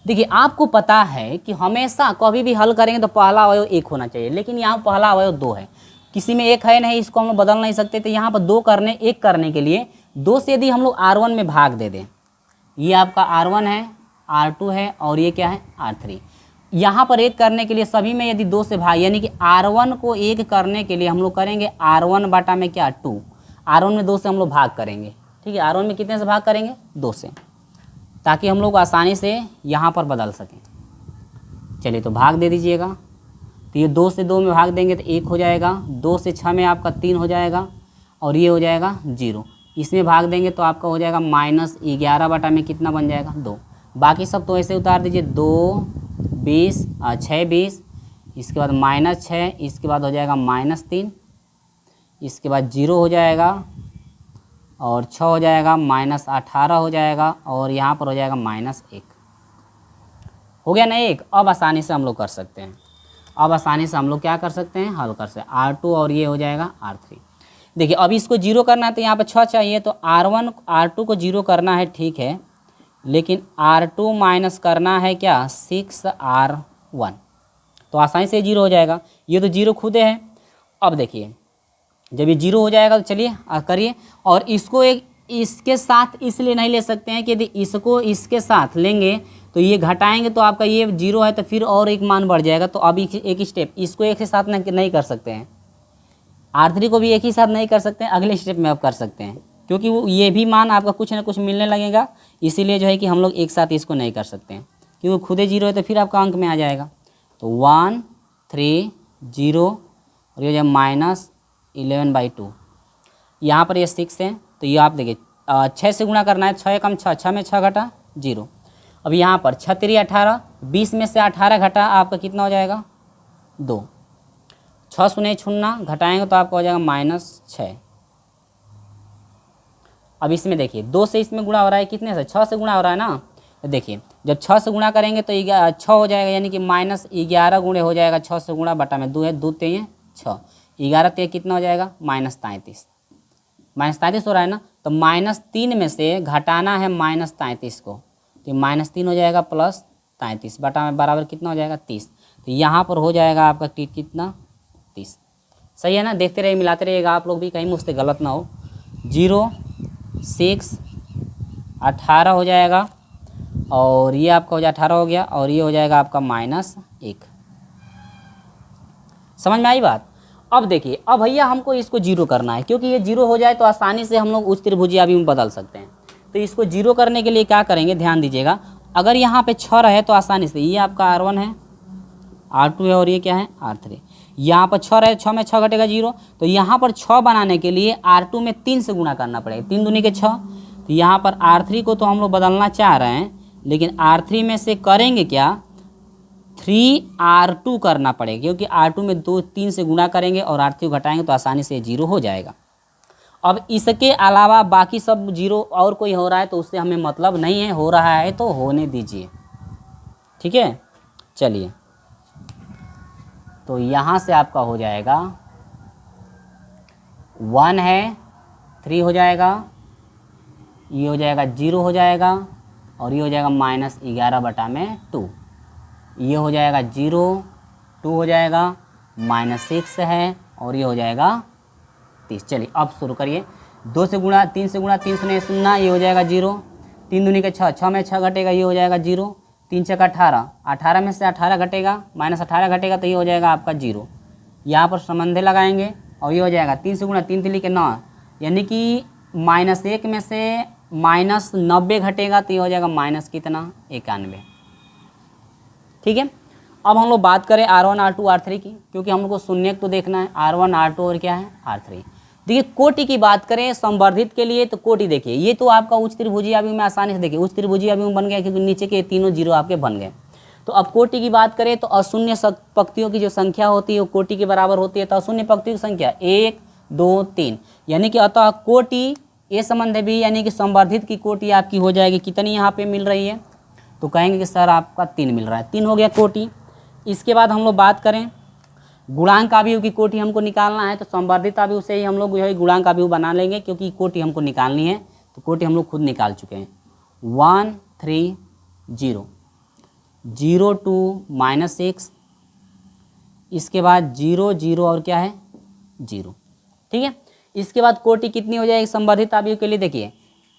देखिए आपको पता है कि हमेशा कभी भी हल करेंगे तो पहला अवयव 1 होना चाहिए, लेकिन यहाँ पहला अवयव 2 है, किसी में 1 है नहीं, इसको हम लोग बदल नहीं सकते। तो यहाँ पर 1 करने के लिए 2 से यदि हम लोग R1 में भाग दे दें, ये आपका R1 है, R2 है और ये क्या है R3। यहाँ पर 1 करने के लिए सभी में यदि 2 से भाग, यानी कि R1 को 1 करने के लिए हम लोग करेंगे R1 बटा में क्या 2, R1 में 2 से हम लोग भाग करेंगे। ठीक है, R1 में कितने से भाग करेंगे? 2 से, ताकि हम लोग आसानी से यहाँ पर बदल सकें। चलिए तो भाग दे दीजिएगा। तो ये 2 से 2 में भाग देंगे तो 1 हो जाएगा, 2 से 6 में आपका 3 हो जाएगा और ये हो जाएगा 0। इसमें भाग देंगे तो आपका हो जाएगा -11 बटा में कितना बन जाएगा? 2। बाकी सब तो ऐसे उतार दीजिए, 2 20 6 20, इसके बाद -6, इसके बाद हो जाएगा -3, इसके बाद 0 हो जाएगा और 6 हो जाएगा, -18 हो जाएगा और यहाँ पर हो जाएगा -1। हो गया ना 1। अब आसानी से हम लोग कर सकते हैं, अब आसानी से हम लोग क्या कर सकते हैं? हल कर सकते हैं। R2 और ये हो जाएगा R3। देखिए अब इसको 0 करना है तो यहाँ पर 6 चाहिए, तो R1 R2 को 0 करना है, ठीक है, लेकिन R2 माइनस करना है क्या? 6R1, तो आसानी से 0 हो जाएगा। ये तो 0 खुदे है। अब देखिए जब ये 0 हो जाएगा तो चलिए करिए, और इसको एक इसके साथ इसलिए नहीं ले सकते हैं कि यदि इसको इसके साथ लेंगे तो ये घटाएंगे तो आपका ये 0 है तो फिर और एक मान बढ़ जाएगा। तो अभी एक स्टेप इसको एक ही साथ नहीं कर सकते हैं, R3 को भी एक ही साथ नहीं कर सकते हैं, अगले स्टेप में अब कर सकते हैं, क्योंकि वो ये भी मान आपका कुछ ना कुछ मिलने लगेगा। इसीलिए जो है कि हम लोग एक साथ इसको नहीं कर सकते हैं, क्योंकि खुदे 0 है तो फिर आपका अंक में आ जाएगा। तो 1 3 0 और ये -11/2, यहाँ पर ये 6 है तो ये आप देखिए 6 से गुणा करना है, 6 कम 6, 6 में 6 घटा 0। अब यहाँ पर 6 3 18, 20 में से 18 घटा आपका कितना हो जाएगा? 2। 6 शून्य छूना घटाएंगे तो आपका हो जाएगा -6। अब इसमें देखिए 2 से इसमें गुणा हो रहा है, कितने से? 6 से गुणा हो रहा है ना। तो देखिए जब 6 से गुणा करेंगे तो 6 हो जाएगा, यानी कि -11 गुणे हो जाएगा 6 से गुणा बटा में 2 है, 2 3 6, 11 3 कितना हो जाएगा? -33। -33 हो रहा है ना, तो -3 में से घटाना है -33 को, तो -3 हो जाएगा +33 बटा में बराबर कितना हो जाएगा? 30। तो यहाँ पर हो जाएगा आपका कितना? 30। सही है ना? देखते रहिए, मिलाते रहिएगा आप लोग भी, कहीं मुझसे गलत ना हो। 0 6 18 हो जाएगा और ये आपका हो जाए 18 हो गया और ये हो जाएगा आपका -1। समझ में आई बात? अब देखिए अब भैया हमको इसको 0 करना है, क्योंकि ये 0 हो जाए तो आसानी से हम लोग उस त्रिभुजीय में बदल सकते हैं। तो इसको 0 करने के लिए क्या करेंगे? ध्यान दीजिएगा, अगर यहाँ पे 6 रहे तो आसानी से ये आपका R1 है, R2 है और ये क्या है? R3। यहाँ पर 6 रहे, 6 में 6 घटेगा 0, तो यहाँ पर 6 बनाने के लिए R2 में 3 से गुणा करना पड़ेगा, 3 दूनी के 6। तो यहाँ पर R3 को तो हम लोग बदलना चाह रहे हैं, लेकिन R3 में से करेंगे क्या? 3R2 करना पड़ेगा, क्योंकि R2 में 3 से गुणा करेंगे और R3 को घटाएंगे तो आसानी से 0 हो जाएगा। अब इसके अलावा बाकी सब 0 और कोई हो रहा है तो उससे हमें मतलब नहीं है, हो रहा है तो होने दीजिए, ठीक है। चलिए तो यहाँ से आपका हो जाएगा 1 है, 3 हो जाएगा, ये हो जाएगा 0 हो जाएगा और ये हो जाएगा -11 बटा में 2, ये हो जाएगा 0, 2 हो जाएगा, -6 है और ये हो जाएगा 30। चलिए अब शुरू करिए। 2 से गुणा 3 से गुणा 3 शून्य शून्य, ये हो जाएगा 0, 3 दूनी के 6, 6 में 6 घटेगा, ये हो जाएगा 0, 3 छक्का 18, 18 में से 18 घटेगा, -18 घटेगा तो ये हो जाएगा आपका 0। यहाँ पर संबंधे लगाएंगे और ये हो जाएगा 3 से गुणा 3 3 के 9, यानी कि -1 में से -90 घटेगा तो ये हो जाएगा माइनस कितना? 91। ठीक है। अब हम लोग बात करें R1 R2 R3 की, क्योंकि हम लोग को शून्य तो देखना है, R1 R2 और क्या है? R3। देखिए कोटि की बात करें संवर्धित के लिए, तो कोटि देखिए ये तो आपका उच्च त्रिभुजीय आव्यूह में आसानी से देखिए उच्च त्रिभुजीय आव्यूह बन गया, क्योंकि नीचे के तीनों 0 आपके बन गए। तो अब कोटि की बात करें तो अशून्य पंक्तियों की जो संख्या होती है वो कोटि के बराबर होती है। तो अशून्य पंक्तियों की संख्या 1 2 3, यानी कि अतः कोटि ए संबंध भी यानी कि संवर्धित की कोटि आपकी हो जाएगी कितनी यहाँ पे मिल रही है, तो कहेंगे कि सर आपका 3 मिल रहा है, 3 हो गया कोटि। इसके बाद हम लोग बात करें गुणांक अवयव की कोटि हमको निकालना है, तो संवर्धित अवयव से ही हम लोग जो है गुणांक अवयव बना लेंगे, क्योंकि कोटि हमको निकालनी है, तो कोटि हम लोग खुद निकाल चुके हैं। 1 3 0 0 2 -6, इसके बाद 0 0 और क्या है 0, ठीक है। इसके बाद कोटि कितनी हो जाएगी संवर्धित अवयव के लिए, देखिए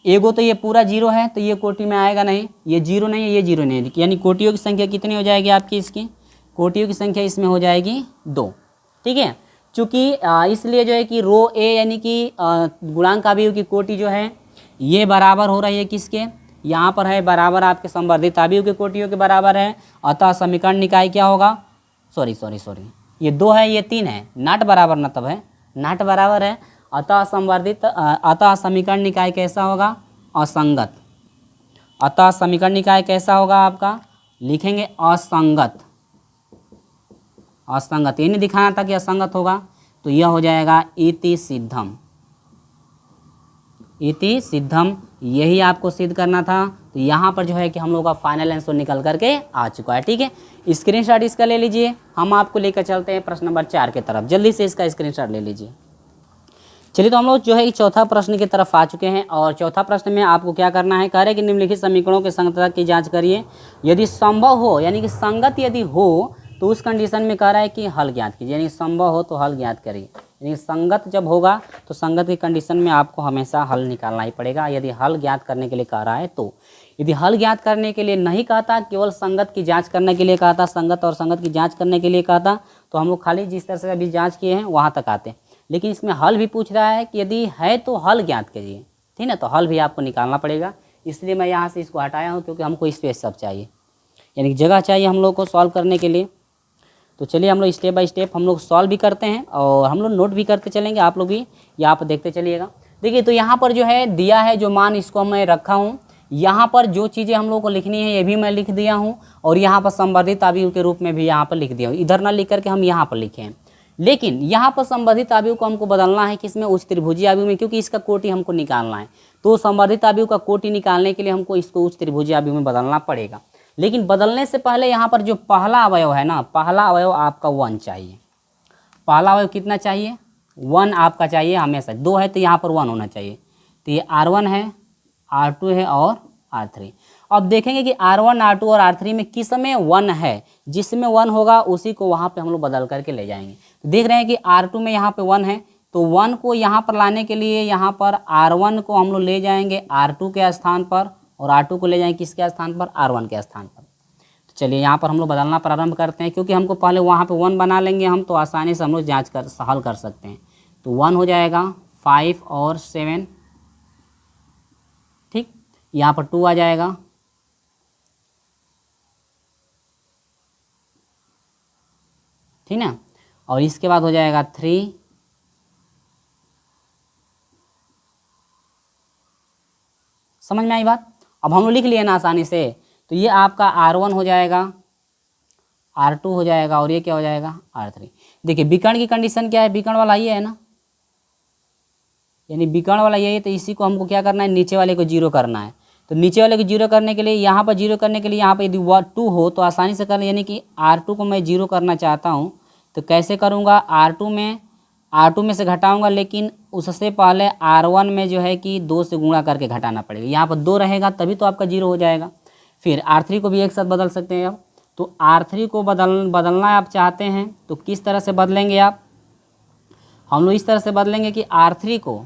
एगो तो ये पूरा 0 है तो ये कोटि में आएगा नहीं, ये 0 नहीं है, ये 0 नहीं है, यानी कोटियों की संख्या कितनी हो जाएगी आपकी, इसकी कोटियों की संख्या इसमें हो जाएगी 2, ठीक है। चूँकि इसलिए जो है कि रो ए यानी कि गुणांक अवयव की कोटि जो है ये बराबर हो रही है किसके, यहाँ पर है बराबर आपके संवर्धित अवयव के कोटियों के बराबर है, अतः समीकरण निकाय क्या होगा, सॉरी ये 2 है ये 3 है, नाट बराबर न तब है, नाट बराबर है, अतः समीकरण निकाय कैसा होगा, असंगत। अतः समीकरण निकाय कैसा होगा आपका, लिखेंगे असंगत। असंगत ये नहीं दिखाना था कि असंगत होगा, तो यह हो जाएगा इति सिद्धम। इति सिद्धम यही आपको सिद्ध करना था, तो यहाँ पर जो है कि हम लोग का फाइनल आंसर निकल करके आ चुका है, ठीक है। स्क्रीनशॉट इसका ले लीजिए, हम आपको लेकर चलते हैं प्रश्न नंबर 4 की तरफ, जल्दी से इसका स्क्रीनशॉट ले लीजिए। चलिए तो हम लोग जो है कि चौथा प्रश्न की तरफ आ चुके हैं, और चौथा प्रश्न में आपको क्या करना है, कह रहे कि निम्नलिखित समीकरणों की संगतता की जांच करिए, यदि संभव हो यानी कि संगत यदि हो तो उस कंडीशन में कह रहा है कि हल ज्ञात कीजिए, यानी संभव हो तो हल ज्ञात करिए, यानी संगत जब होगा तो संगत की कंडीशन में आपको हमेशा हल निकालना ही पड़ेगा, यदि हल ज्ञात करने के लिए कह रहा है तो। यदि हल ज्ञात करने के लिए नहीं कहता, केवल संगत की जांच करने के लिए कहता, संगत और संगत की जांच करने के लिए कहता, तो हम लोग खाली जिस तरह से अभी जांच किए हैं वहाँ तक आते। लेकिन इसमें हल भी पूछ रहा है कि यदि है तो हल ज्ञात कीजिए, ठीक है, तो हल भी आपको निकालना पड़ेगा, इसलिए मैं यहाँ से इसको हटाया हूँ, क्योंकि हमको स्पेस सब चाहिए, यानी जगह चाहिए हम लोग को सॉल्व करने के लिए। तो चलिए हम लोग स्टेप बाय स्टेप हम लोग सॉल्व भी करते हैं, और हम लोग नोट भी करते चलेंगे, आप लोग भी यहाँ पर देखते चलिएगा। देखिए तो यहाँ पर जो है दिया है जो मान, इसको मैं रखा हूँ, यहाँ पर जो चीज़ें हम लोग को लिखनी है ये भी मैं लिख दिया हूँ, और यहाँ पर संवर्धित अवयव के रूप में भी यहाँ पर लिख दिया हूँ, इधर ना लिख करके हम यहाँ पर लिखे हैं। लेकिन यहाँ पर संवर्धित अवयव को हमको बदलना है किसमें, उच्च त्रिभुजीय अवयव में, क्योंकि इसका कोटि हमको निकालना है, तो संवर्धित अवयव का कोटि निकालने के लिए हमको इसको उच्च त्रिभुजीय अवयव में बदलना पड़ेगा। लेकिन बदलने से पहले यहाँ पर जो पहला अवयव है ना, पहला अवयव आपका 1 चाहिए। पहला अवयव कितना चाहिए, 1 आपका चाहिए हमेशा, 2 है तो यहाँ पर 1 होना चाहिए, तो ये R1 है, R2 है और R3। अब देखेंगे कि R1 R2 और R3 में किस में 1 है, जिसमें 1 होगा उसी को वहाँ पे हम लोग बदल करके ले जाएंगे। तो देख रहे हैं कि R2 में यहाँ पे 1 है, तो 1 को यहाँ पर लाने के लिए यहाँ पर R1 को हम लोग ले जाएंगे R2 के स्थान पर, और R2 को ले जाएंगे किसके स्थान पर, R1 के स्थान पर। तो चलिए यहाँ पर हम लोग बदलना प्रारंभ करते हैं, क्योंकि हमको पहले वहाँ पे 1 बना लेंगे हम, तो आसानी से हम लोग जाँच कर हल कर सकते हैं। तो 1 हो जाएगा 5 और 7, ठीक, यहाँ पर 2 आ जाएगा, ठीक ना, और इसके बाद हो जाएगा 3, समझ में आई बात। अब हम लोग लिख लिए ना आसानी से, तो ये आपका R1 हो जाएगा, R2 हो जाएगा, और ये क्या हो जाएगा R3। देखिए विकर्ण की कंडीशन क्या है, विकर्ण वाला ये है ना, यानी विकर्ण वाला यही है, तो इसी को हमको क्या करना है, नीचे वाले को 0 करना है। तो नीचे वाले को 0 करने के लिए यहाँ पर 0 करने के लिए यहाँ पर यदि 2 हो तो आसानी से कर, यानी कि R2 को मैं 0 करना चाहता हूँ, तो कैसे करूँगा, R2 में से घटाऊंगा, लेकिन उससे पहले R1 में जो है कि 2 से गुणा करके घटाना पड़ेगा, यहाँ पर 2 रहेगा तभी तो आपका 0 हो जाएगा। फिर R3 को भी एक साथ बदल सकते हैं। अब तो R3 को बदलना आप चाहते हैं तो किस तरह से बदलेंगे आप, हम लोग इस तरह से बदलेंगे कि R3 को,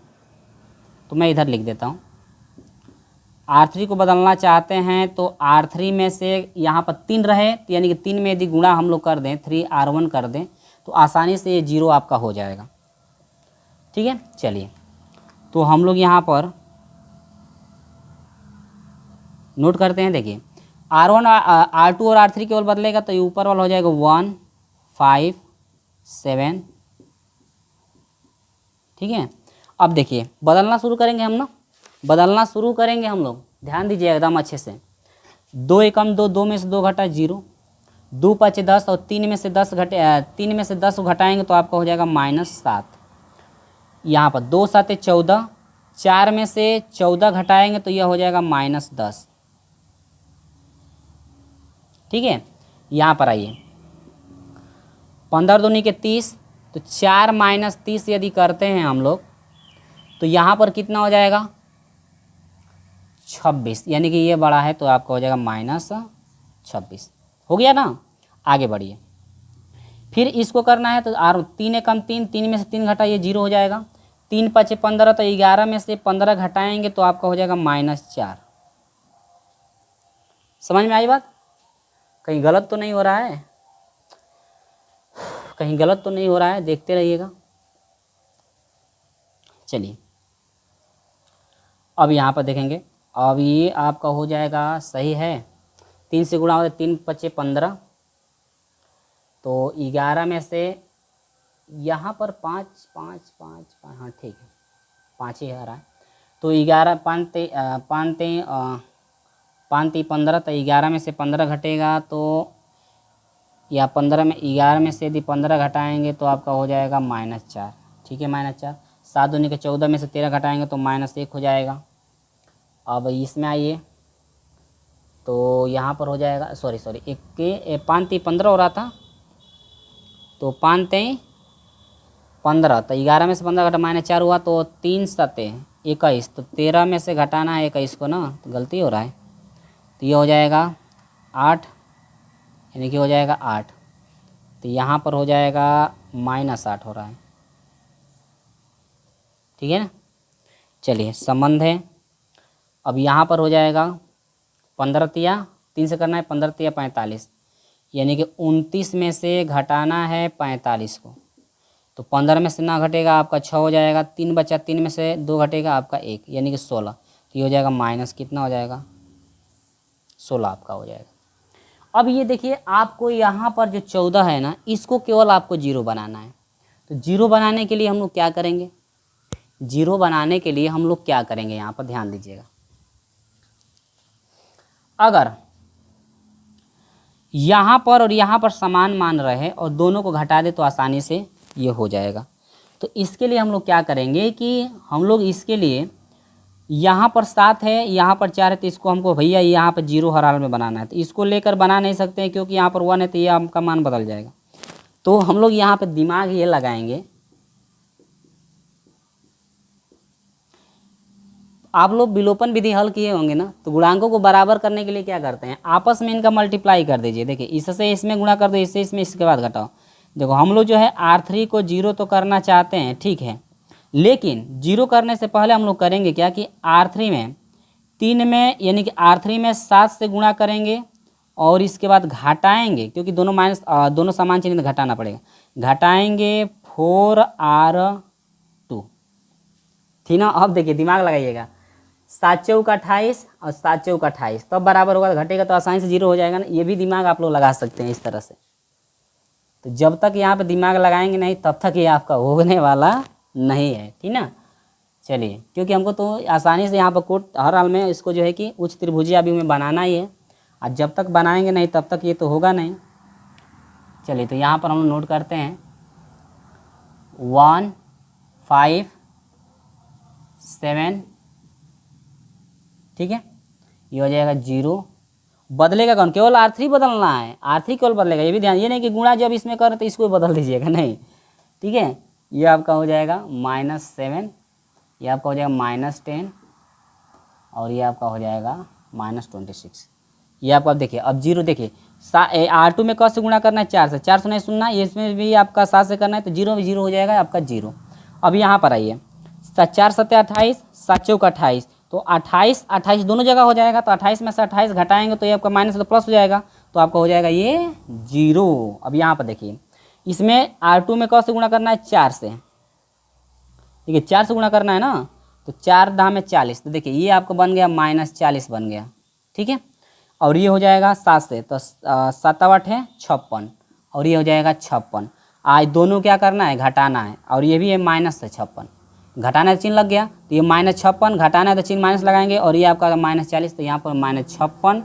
तो मैं इधर लिख देता हूँ, R3 को बदलना चाहते हैं तो R3 में से यहाँ पर 3 रहे, तो यानी कि 3 में यदि गुणा हम लोग कर दें, 3R1 कर दें, तो आसानी से ये 0 आपका हो जाएगा, ठीक है। चलिए तो हम लोग यहाँ पर नोट करते हैं, देखिए R1 R2 और R3 केवल बदलेगा, तो ये ऊपर वाला हो जाएगा 1 5 7, ठीक है। अब देखिए बदलना शुरू करेंगे हम ना, बदलना शुरू करेंगे हम लोग, ध्यान दीजिए एकदम अच्छे से। 2 एकम 2, 2 में से 2 घटा 0, 2 5 10, और 3 में से 10 घटाएंगे तो आपका हो जाएगा -7। यहाँ पर 2 7 14, 4 में से 14 घटाएंगे तो यह हो जाएगा -10। ठीक है, यहाँ पर आइए 15 दूनी के 30, तो 4 - 30 यदि करते हैं हम लोग तो यहाँ पर कितना हो जाएगा 26, यानी कि ये बड़ा है तो आपका हो जाएगा -26। हो गया ना। आगे बढ़िए, फिर इसको करना है तो आर 3 एकम 3, 3 में से 3 घटाइए 0 हो जाएगा। 3 5 15, तो 11 में से 15 घटाएंगे तो आपका हो जाएगा -4। समझ में आई बात? कहीं गलत तो नहीं हो रहा है? कहीं गलत तो नहीं हो रहा है? देखते रहिएगा। चलिए अब यहाँ पर देखेंगे, अब ये आपका हो जाएगा सही है। 3 से गुणा होता है 3 5 15, तो 11 में से यहाँ पर 5 5 5 5, हाँ ठीक है 5 ही आ रहा है। तो 11 5 3 15, तो 11 में से 15 घटेगा तो या 15 में 11 में से यदि 15 घटाएंगे तो आपका हो जाएगा -4। ठीक है, -4। 7 दूनी के 14 में से 13 घटाएंगे तो -1 हो जाएगा। अब इसमें आइए तो यहाँ पर हो जाएगा सॉरी 5 3 15 हो रहा था, तो 5 3 15, तो 11 में से 15 घटा -4 हुआ तो 3 7 21, तो 13 में से घटाना है 21 को ना, तो गलती हो रहा है। तो ये हो जाएगा 8, यानी कि हो जाएगा 8, तो यहाँ पर हो जाएगा -8 हो रहा है। ठीक है ना। चलिए संबंध है, अब यहाँ पर हो जाएगा 15 तिया 3 से करना है, 15 तिया 45, यानी कि 29 में से घटाना है 45 को, तो 15 में से ना घटेगा आपका 6 हो जाएगा। 3 बचा, 3 में से 2 घटेगा आपका 1, यानी कि 16। तो ये हो जाएगा माइनस कितना हो जाएगा 16 आपका हो जाएगा। अब ये देखिए आपको यहाँ पर जो 14 है ना, इसको केवल आपको 0 बनाना है। तो 0 बनाने के लिए हम लोग क्या करेंगे, 0 बनाने के लिए हम लोग क्या करेंगे, यहाँ पर ध्यान दीजिएगा। अगर यहाँ पर और यहाँ पर समान मान रहे और दोनों को घटा दे तो आसानी से ये हो जाएगा। तो इसके लिए हम लोग क्या करेंगे कि हम लोग इसके लिए यहाँ पर 7 है, यहाँ पर 4 है, तो इसको हमको भैया यहाँ पर 0 हर हाल में बनाना है। तो इसको लेकर बना नहीं सकते हैं क्योंकि यहाँ पर 1 है तो ये आपका मान बदल जाएगा। तो हम लोग यहाँ पर दिमाग ये लगाएंगे, आप लोग विलोपन विधि हल किए होंगे ना, तो गुणांकों को बराबर करने के लिए क्या करते हैं, आपस में इनका मल्टीप्लाई कर दीजिए। देखिए इससे इसमें गुणा कर दो, इससे इसमें, इसके बाद घटाओ। देखो हम लोग जो है R3 को 0 तो करना चाहते हैं, ठीक है, लेकिन 0 करने से पहले हम लोग करेंगे क्या कि R3 में 3 में यानी कि R3 में 7 से गुणा करेंगे और इसके बाद घटाएंगे, क्योंकि दोनों समान चिन्ह तो घटाना पड़ेगा, घटाएंगे 4R2। ठीक ना। अब देखिए दिमाग लगाइएगा, 7 चौक 28 और 7 चौक 28 तब बराबर होगा, घटेगा तो आसानी से 0 हो जाएगा ना। ये भी दिमाग आप लोग लगा सकते हैं इस तरह से। तो जब तक यहाँ पे दिमाग लगाएंगे नहीं तब तक ये आपका होने वाला नहीं है, ठीक ना। चलिए, क्योंकि हमको तो आसानी से यहाँ पर कोट हर हाल में इसको जो है कि उच्च त्रिभुजीय अभी में बनाना ही है, और जब तक बनाएंगे नहीं तब तक ये तो होगा नहीं। चलिए तो यहाँ पर हम नोट करते हैं 1 5 7, ठीक है, ये हो जाएगा 0। बदलेगा कौन, केवल R3 बदलना है, R3 केवल बदलेगा। ये भी ध्यान, ये नहीं कि गुणा जब इसमें करें तो इसको बदल दीजिएगा, नहीं, ठीक है। ये आपका हो जाएगा -7, ये आपका हो जाएगा -10 और ये आपका हो जाएगा -26। ये आपको अब देखिए, अब 0 देखिए R2 में कौन से गुणा करना है, 4 से, 4 से नहीं सुनना, इसमें भी आपका 7 से करना है, तो 0 में 0 हो जाएगा आपका 0। अब यहाँ पर आइए 4 7 28, 7 चौक 28, तो 28 28 दोनों जगह हो जाएगा, तो 28 में से 28 घटाएंगे तो ये आपका माइनस तो प्लस हो जाएगा, तो आपका हो जाएगा ये 0। अब यहाँ पर देखिए इसमें R2 में कौन से गुणा करना है, 4 से, देखिए 4 से गुणा करना है ना, तो 4 दाम में 40, तो देखिए ये आपका बन गया -40 बन गया, ठीक है। और ये हो जाएगा 7 से, तो 7 8 है 56 और ये हो जाएगा 56। आज दोनों क्या करना है, घटाना है, और ये भी है -56, घटाना है चिन्ह लग गया, तो ये -56, घटाना है तो चिन्ह माइनस लगाएंगे, और ये आपका -40, तो यहाँ पर -56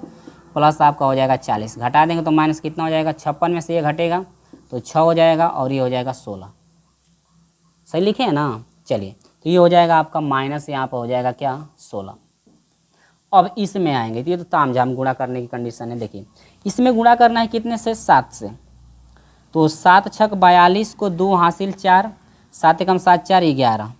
प्लस आपका हो जाएगा 40, घटा देंगे तो माइनस कितना हो जाएगा, 56 में से ये घटेगा तो 6 हो जाएगा और ये हो जाएगा 16। सही लिखे हैं ना। चलिए, तो ये हो जाएगा आपका माइनस, यहाँ पर हो जाएगा क्या 16। अब इसमें आएंगे तो ये तो तामझाम गुणा करने की कंडीशन है। देखिए इसमें गुणा करना है कितने से, 7 से, तो 7 छक 42 को 2 हासिल 4, 7 एकम 7 4 11,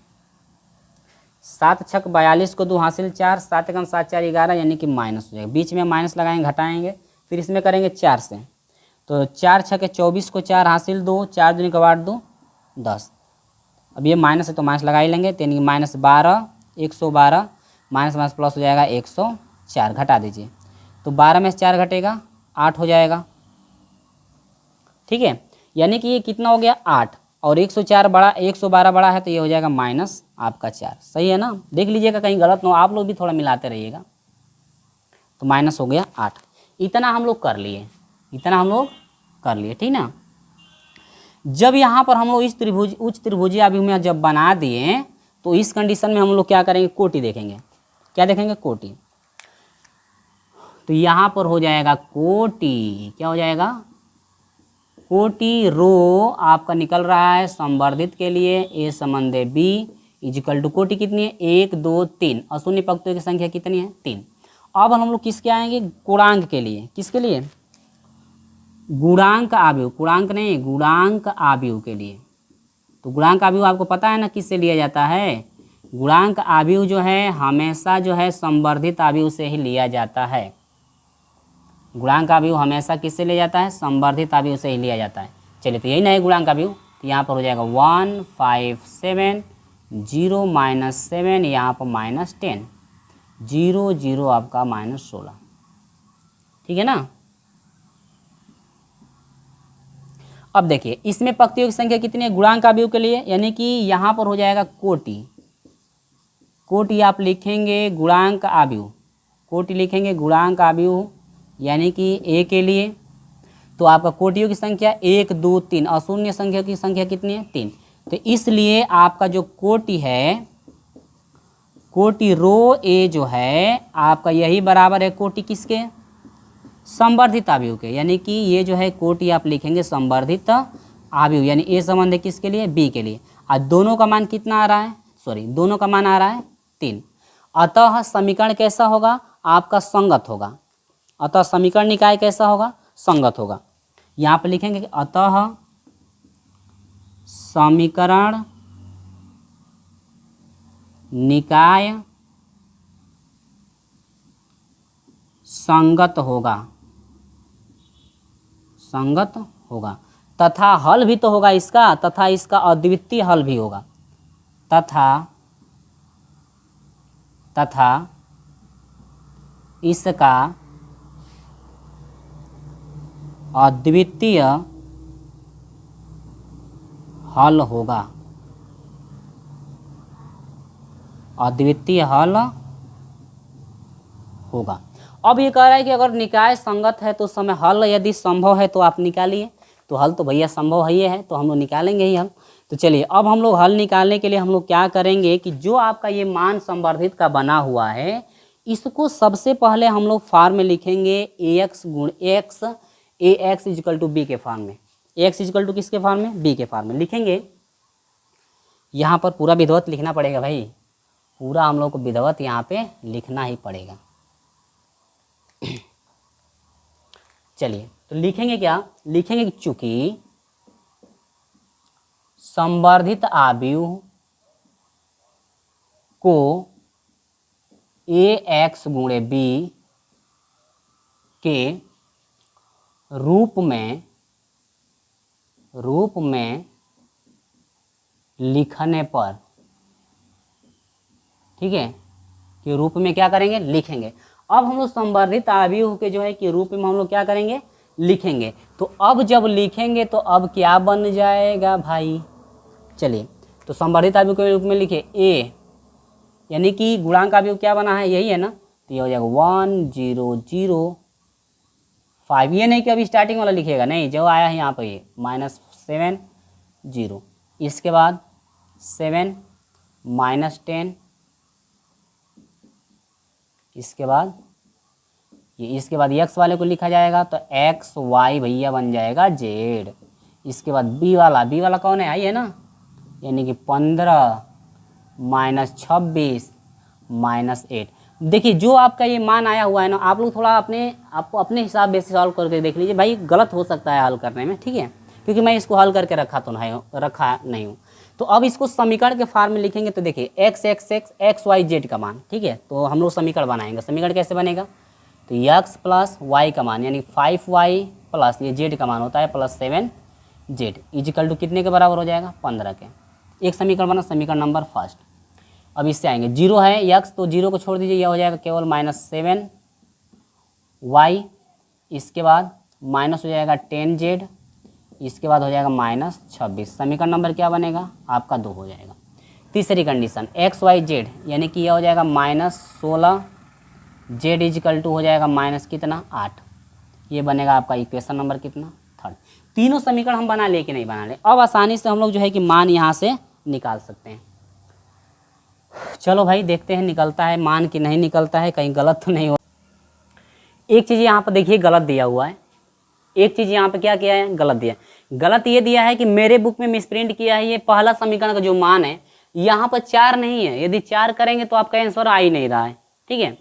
7 छक 42 को 2 हासिल 4, 7 एकम 7 4 11, यानी कि माइनस हो जाएगा। बीच में माइनस लगाएंगे, घटाएंगे, फिर इसमें करेंगे 4 से, तो 4 छक 24 को 4 हासिल 2, 4 दूनी का 8 2 10। अब ये माइनस है तो माइनस लगा ही लेंगे, तो यानी कि माइनस 12 112, माइनस माइनस प्लस हो जाएगा 104, घटा दीजिए, तो 12 में से 4 घटेगा 8 हो जाएगा। ठीक है, यानी कि ये कितना हो गया 8, और 104 बड़ा 112 बड़ा है, तो ये हो जाएगा माइनस आपका 4। सही है ना, देख लीजिएगा कहीं गलत ना हो, आप लोग भी थोड़ा मिलाते रहिएगा। तो माइनस हो गया 8। इतना हम लोग कर लिए, इतना हम लोग कर लिए, ठीक ना। जब यहाँ पर हम लोग इस त्रिभुज उच्च त्रिभुजीय अभिमुख जब बना दिए, तो इस कंडीशन में हम लोग क्या करेंगे, कोटि देखेंगे। क्या देखेंगे, कोटि। तो यहाँ पर हो जाएगा कोटि, क्या हो जाएगा, कोटि रो आपका निकल रहा है संवर्धित के लिए, ए संबंध बी इजिकल टू कोटि कितनी है 1 2 3, अशून्य पंक्तियों की संख्या कितनी है 3। अब हम लोग किसके आएंगे, गुणांक के लिए। किसके लिए, गुणांक आव्यूह, गुणांक नहीं गुणांक आव्यूह के लिए। तो गुणांक आव्यूह आपको पता है ना किससे लिया जाता है, गुणांक आव्यूह जो है हमेशा जो है संवर्धित आव्यूह से ही लिया जाता है। गुणांक आव्यूह हमेशा किससे लिया जाता है, संवर्धित आव्यूह से ही लिया जाता है। चलिए, तो यही ना है गुणांक आव्यूह, तो यहाँ पर हो जाएगा 1 5 7 0 माइनस 7, यहाँ पर माइनस 10 0 0 आपका माइनस 16। ठीक है ना। अब देखिए इसमें पंक्तियों की संख्या कितनी है गुणांक आव्यूह के लिए, यानी कि यहाँ पर हो जाएगा कोटि, कोटि आप लिखेंगे गुणांक आव्यूह, कोटि लिखेंगे गुणांक आव्यूह, यानी कि ए के लिए। तो आपका कोटियों की संख्या 1 2 3, अशून्य संख्या की संख्या कितनी है 3। तो इसलिए आपका जो कोटि है, कोटि रो ए जो है आपका यही बराबर है कोटि किसके, संवर्धित आव्यूह के। यानी कि ये जो है कोटि आप लिखेंगे संवर्धित आव्यूह, यानी ए संबंध है किसके लिए, बी के लिए। आज दोनों का मान कितना आ रहा है, सॉरी दोनों का मान आ रहा है 3। अतः समीकरण कैसा होगा आपका, संगत होगा। अतः समीकरण निकाय कैसा होगा, संगत होगा। यहाँ पर लिखेंगे कि अतः समीकरण निकाय संगत होगा, संगत होगा। तथा हल भी तो होगा इसका, तथा इसका अद्वितीय हल भी होगा, तथा इसका अद्वितीय हल होगा, अद्वितीय हल होगा। अब ये कह रहा है कि अगर निकाय संगत है तो उस समय हल यदि संभव है तो आप निकालिए। तो हल तो भैया संभव है, ये है तो हम लोग निकालेंगे ही हल। तो चलिए अब हम लोग हल निकालने के लिए हम लोग क्या करेंगे कि जो आपका ये मान संवर्धित का बना हुआ है, इसको सबसे पहले हम लोग फॉर्म में लिखेंगे ax गुण x, ax equal to B के फॉर्म में। ax इजिकल टू किसके फॉर्म में, बी के फॉर्म में लिखेंगे। यहाँ पर पूरा विधिवत लिखना पड़ेगा भाई, पूरा हम लोग को विधिवत यहाँ पे लिखना ही पड़ेगा। चलिए तो लिखेंगे क्या, लिखेंगे कि चूंकि संवर्धित आव्यूह को ax गुणे बी के रूप में लिखने पर, ठीक है, कि रूप में क्या करेंगे, लिखेंगे। अब हम लोग संवर्धित आव्यूह के जो है कि रूप में हम लोग क्या करेंगे, लिखेंगे। तो अब जब लिखेंगे तो अब क्या बन जाएगा भाई, चलिए तो संवर्धित आव्यूह के रूप में लिखे a, यानी कि गुणांक आव्यूह क्या बना है, यही है ना। तो ये हो जाएगा 1 0 0 5। ये नहीं कि अभी स्टार्टिंग वाला लिखेगा, नहीं, जो आया है यहाँ पर ये -7 0, इसके बाद 7 -10, इसके बाद ये, इसके बाद x वाले को लिखा जाएगा तो x y भैया बन जाएगा z। इसके बाद b वाला कौन है, आई है ना, यानी कि 15 -26 -8। देखिए जो आपका ये मान आया हुआ है ना, आप लोग थोड़ा आपको अपने हिसाब से सॉल्व करके देख लीजिए भाई, गलत हो सकता है हल करने में, ठीक है, क्योंकि मैं इसको हल करके रखा नहीं हूँ। तो अब इसको समीकरण के फॉर्म में लिखेंगे तो देखिए x y z का मान, ठीक है, तो हम लोग समीकरण बनाएंगे। समीकरण कैसे बनेगा, तो x प्लस वाई का मान यानी 5y प्लस ये z का मान होता है प्लस 7z इजिकल टू कितने के बराबर हो जाएगा, 15 के। एक समीकरण बना, समीकरण नंबर फर्स्ट। अब इससे आएंगे, जीरो है x तो जीरो को छोड़ दीजिए, यह हो जाएगा केवल -7y। इसके बाद माइनस हो जाएगा 10z, इसके बाद हो जाएगा -26। समीकरण नंबर क्या बनेगा आपका 2 हो जाएगा। तीसरी कंडीशन x y z यानी कि यह हो जाएगा -16z इजिकल टू हो जाएगा माइनस कितना 8। ये बनेगा आपका इक्वेशन नंबर कितना, थर्ड। तीनों समीकरण हम बना ले कि नहीं बना ले। अब आसानी से हम लोग जो है कि मान यहाँ से निकाल सकते हैं। चलो भाई देखते हैं निकलता है मान कि नहीं निकलता है, कहीं गलत तो नहीं हो। एक चीज़ यहाँ पर देखिए गलत दिया हुआ है, एक चीज़ यहाँ पे क्या किया है, गलत दिया है। गलत ये दिया है कि मेरे बुक में मिसप्रिंट किया है, ये पहला समीकरण का जो मान है यहाँ पर 4 नहीं है। यदि 4 करेंगे तो आपका आंसर आ ही नहीं रहा है, ठीक है,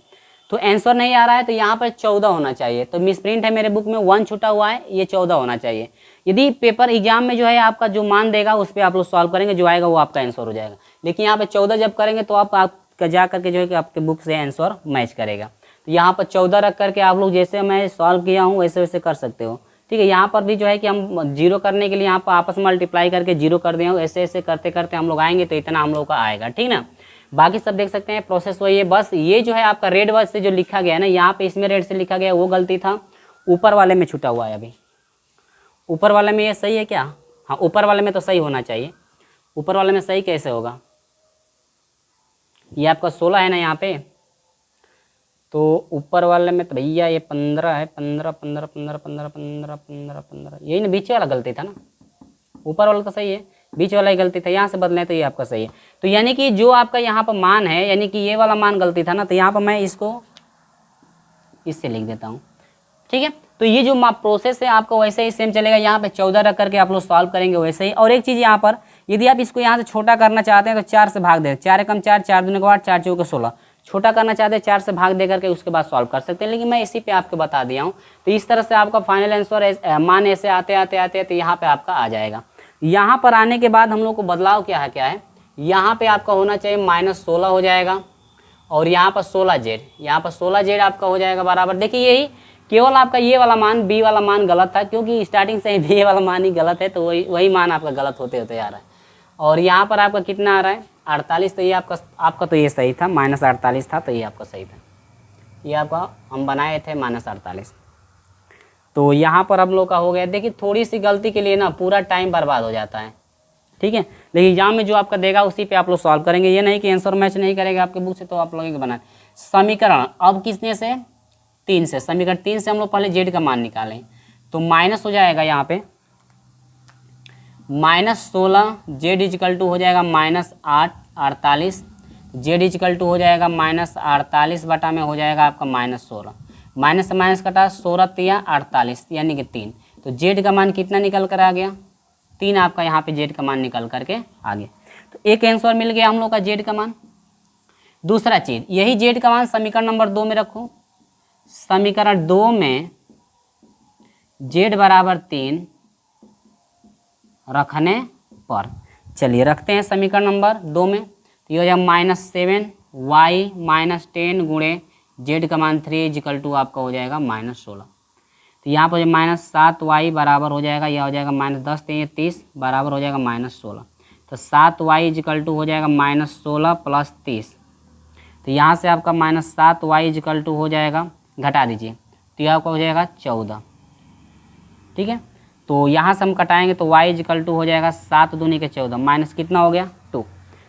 तो आंसर नहीं आ रहा है, तो यहाँ पर 14 होना चाहिए। तो मिसप्रिंट है मेरे बुक में, 1 छूटा हुआ है, ये 14 होना चाहिए। यदि पेपर एग्जाम में जो है आपका जो मान देगा उस पर आप लोग सॉल्व करेंगे, जो आएगा वो आपका आंसर हो जाएगा। लेकिन यहाँ पे 14 जब करेंगे तो आपका जा करके जो है कि आपके बुक से आंसर मैच करेगा। तो यहाँ पर 14 रख करके आप लोग जैसे मैं सॉल्व किया हूँ वैसे वैसे कर सकते हो, ठीक है। यहाँ पर भी जो है कि हम जीरो करने के लिए यहाँ पर आपस में मल्टीप्लाई करके जीरो कर दिए हूँ, ऐसे ऐसे करते करते हम लोग आएंगे तो इतना हम लोग का आएगा, ठीक ना। बाकी सब देख सकते हैं प्रोसेस वही है, बस ये जो है आपका रेड वर्ड से जो लिखा गया है ना, यहाँ पे इसमें रेड से लिखा गया वो गलती था, ऊपर वाले में छूटा हुआ है। अभी ऊपर वाले में ये सही है क्या, हाँ ऊपर वाले में तो सही होना चाहिए। ऊपर वाले में सही कैसे होगा, ये आपका 16 है ना यहाँ पे, तो ऊपर वाले में तो भैया ये 15 है, 15 15 15 15 15 15 15, यही ना बीच वाला गलती था ना, ऊपर वाला तो सही है, बीच वाला ही गलती था, यहाँ से बदले तो ये आपका सही है। तो यानी कि जो आपका यहाँ पर मान है, यानी कि ये वाला मान गलती था ना, तो यहाँ पर मैं इसको इससे लिख देता हूँ, ठीक है। तो ये जो प्रोसेस है आपका वैसे ही सेम चलेगा, यहाँ पे 14 रख करके आप लोग सॉल्व करेंगे वैसे ही। और एक चीज़ यहाँ पर, यदि आप इसको यहाँ से छोटा करना चाहते हैं तो 4 से भाग दे, 4 एकम 4, 4 दूनी 8, 4 चौके 16। छोटा करना चाहते हैं 4 से भाग दे करके उसके बाद सॉल्व कर सकते हैं, लेकिन मैं इसी पे आपको बता दिया हूँ। तो इस तरह से आपका फाइनल आंसर मान ऐसे आते आते आते तो यहाँ पे आपका आ जाएगा। यहाँ पर आने के बाद हम लोग को बदलाव क्या है, यहाँ पे आपका होना चाहिए -16 हो जाएगा, और यहाँ पर 16z, यहाँ पर 16z आपका हो जाएगा बराबर। देखिए यही केवल आपका ये वाला मान, बी वाला मान गलत था, क्योंकि स्टार्टिंग से ही बी वाला मान ही गलत है, तो वही मान आपका गलत होते होते आ रहा है। और यहाँ पर आपका कितना आ रहा है 48, तो ये आपका तो ये सही था, -48 था, तो ये आपका सही था, ये आपका हम बनाए थे -48। तो यहाँ पर हम लोग का हो गया। देखिए थोड़ी सी गलती के लिए ना पूरा टाइम बर्बाद हो जाता है, ठीक है, लेकिन एग्जाम में जो आपका देगा उसी पे आप लोग सॉल्व करेंगे, ये नहीं कि आंसर मैच नहीं करेगा आपके बुक से तो आप लोगों के बनाए। समीकरण अब किसने से, 3 से, समीकरण 3 से हम लोग पहले जेड का मान निकालें, तो माइनस हो जाएगा यहाँ पे -16 जेड इजिकल टू हो जाएगा -8 48, जेड इजिकल टू हो जाएगा -48 बटा में हो जाएगा आपका -16, माइनस से माइनस कटा 16 तिया 48 यानी कि 3। तो जेड का मान कितना निकल कर आ गया, 3 आपका यहाँ पे जेड का मान निकल करके आ गया। तो एक आंसर मिल गया हम लोग का जेड का मान। दूसरा चीज, यही जेड का मान समीकरण नंबर 2 में रखो। समीकरण 2 में जेड बराबर 3 रखने पर, चलिए रखते हैं समीकरण नंबर 2 में, तो ये हो जाएगा -7y -10 गुणे जेड का मान 3 इजिकल टू आपका हो जाएगा -16। तो यहाँ पर -7y बराबर हो जाएगा, यह हो जाएगा -10 3 30 बराबर हो जाएगा -16। तो 7y इजिकल टू हो जाएगा -16 + 30, तो यहाँ से आपका -7y इजिकल टू हो जाएगा, घटा दीजिए तो यह आपका हो जाएगा 14, ठीक है। तो यहाँ से हम कटाएंगे तो y इजिकल टू हो जाएगा 7 दूनी के 14 माइनस कितना हो गया 2,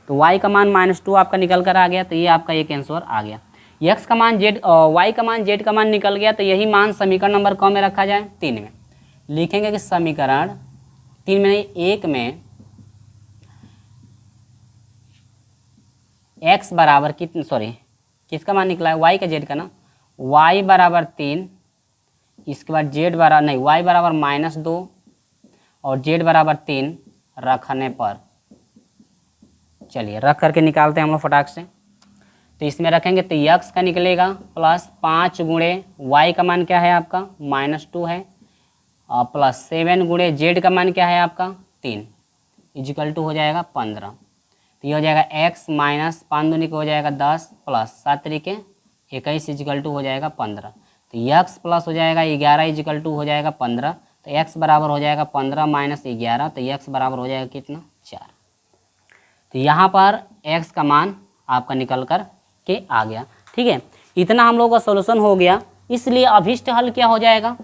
तो y का मान -2 आपका निकल कर आ गया। तो ये आपका एक आंसर आ गया। x का मान z, y का मान z का मान निकल गया, तो यही मान समीकरण नंबर कौन में रखा जाए, 3 में। लिखेंगे कि समीकरण 3 में नहीं 1 में x बराबर कितना, सॉरी किसका मान निकला है, y का z का ना, y बराबर 3, इसके बाद z बराबर नहीं y बराबर -2 और z बराबर 3 रखने पर चलिए रख करके निकालते हैं हम लोग फटाक से। तो इसमें रखेंगे तो यक्स का निकलेगा प्लस 5 गुणे वाई का मान क्या है आपका -2 है, और प्लस 7 गुणे जेड का मान क्या है आपका 3 इजिकल टू हो जाएगा 15। तो ये हो जाएगा x माइनस 5 दूनी को हो जाएगा 10 प्लस 7 तरीके 21 इजिकल टू हो जाएगा 15। तो x प्लस हो जाएगा 11 इजिकल टू हो जाएगा 15। तो x बराबर हो जाएगा 15 माइनस 11। तो x बराबर हो जाएगा कितना 4। तो यहाँ पर x का मान आपका निकल कर के आ गया। ठीक है, इतना हम लोगों का सोल्यूशन हो गया। इसलिए अभीष्ट हल क्या हो जाएगा,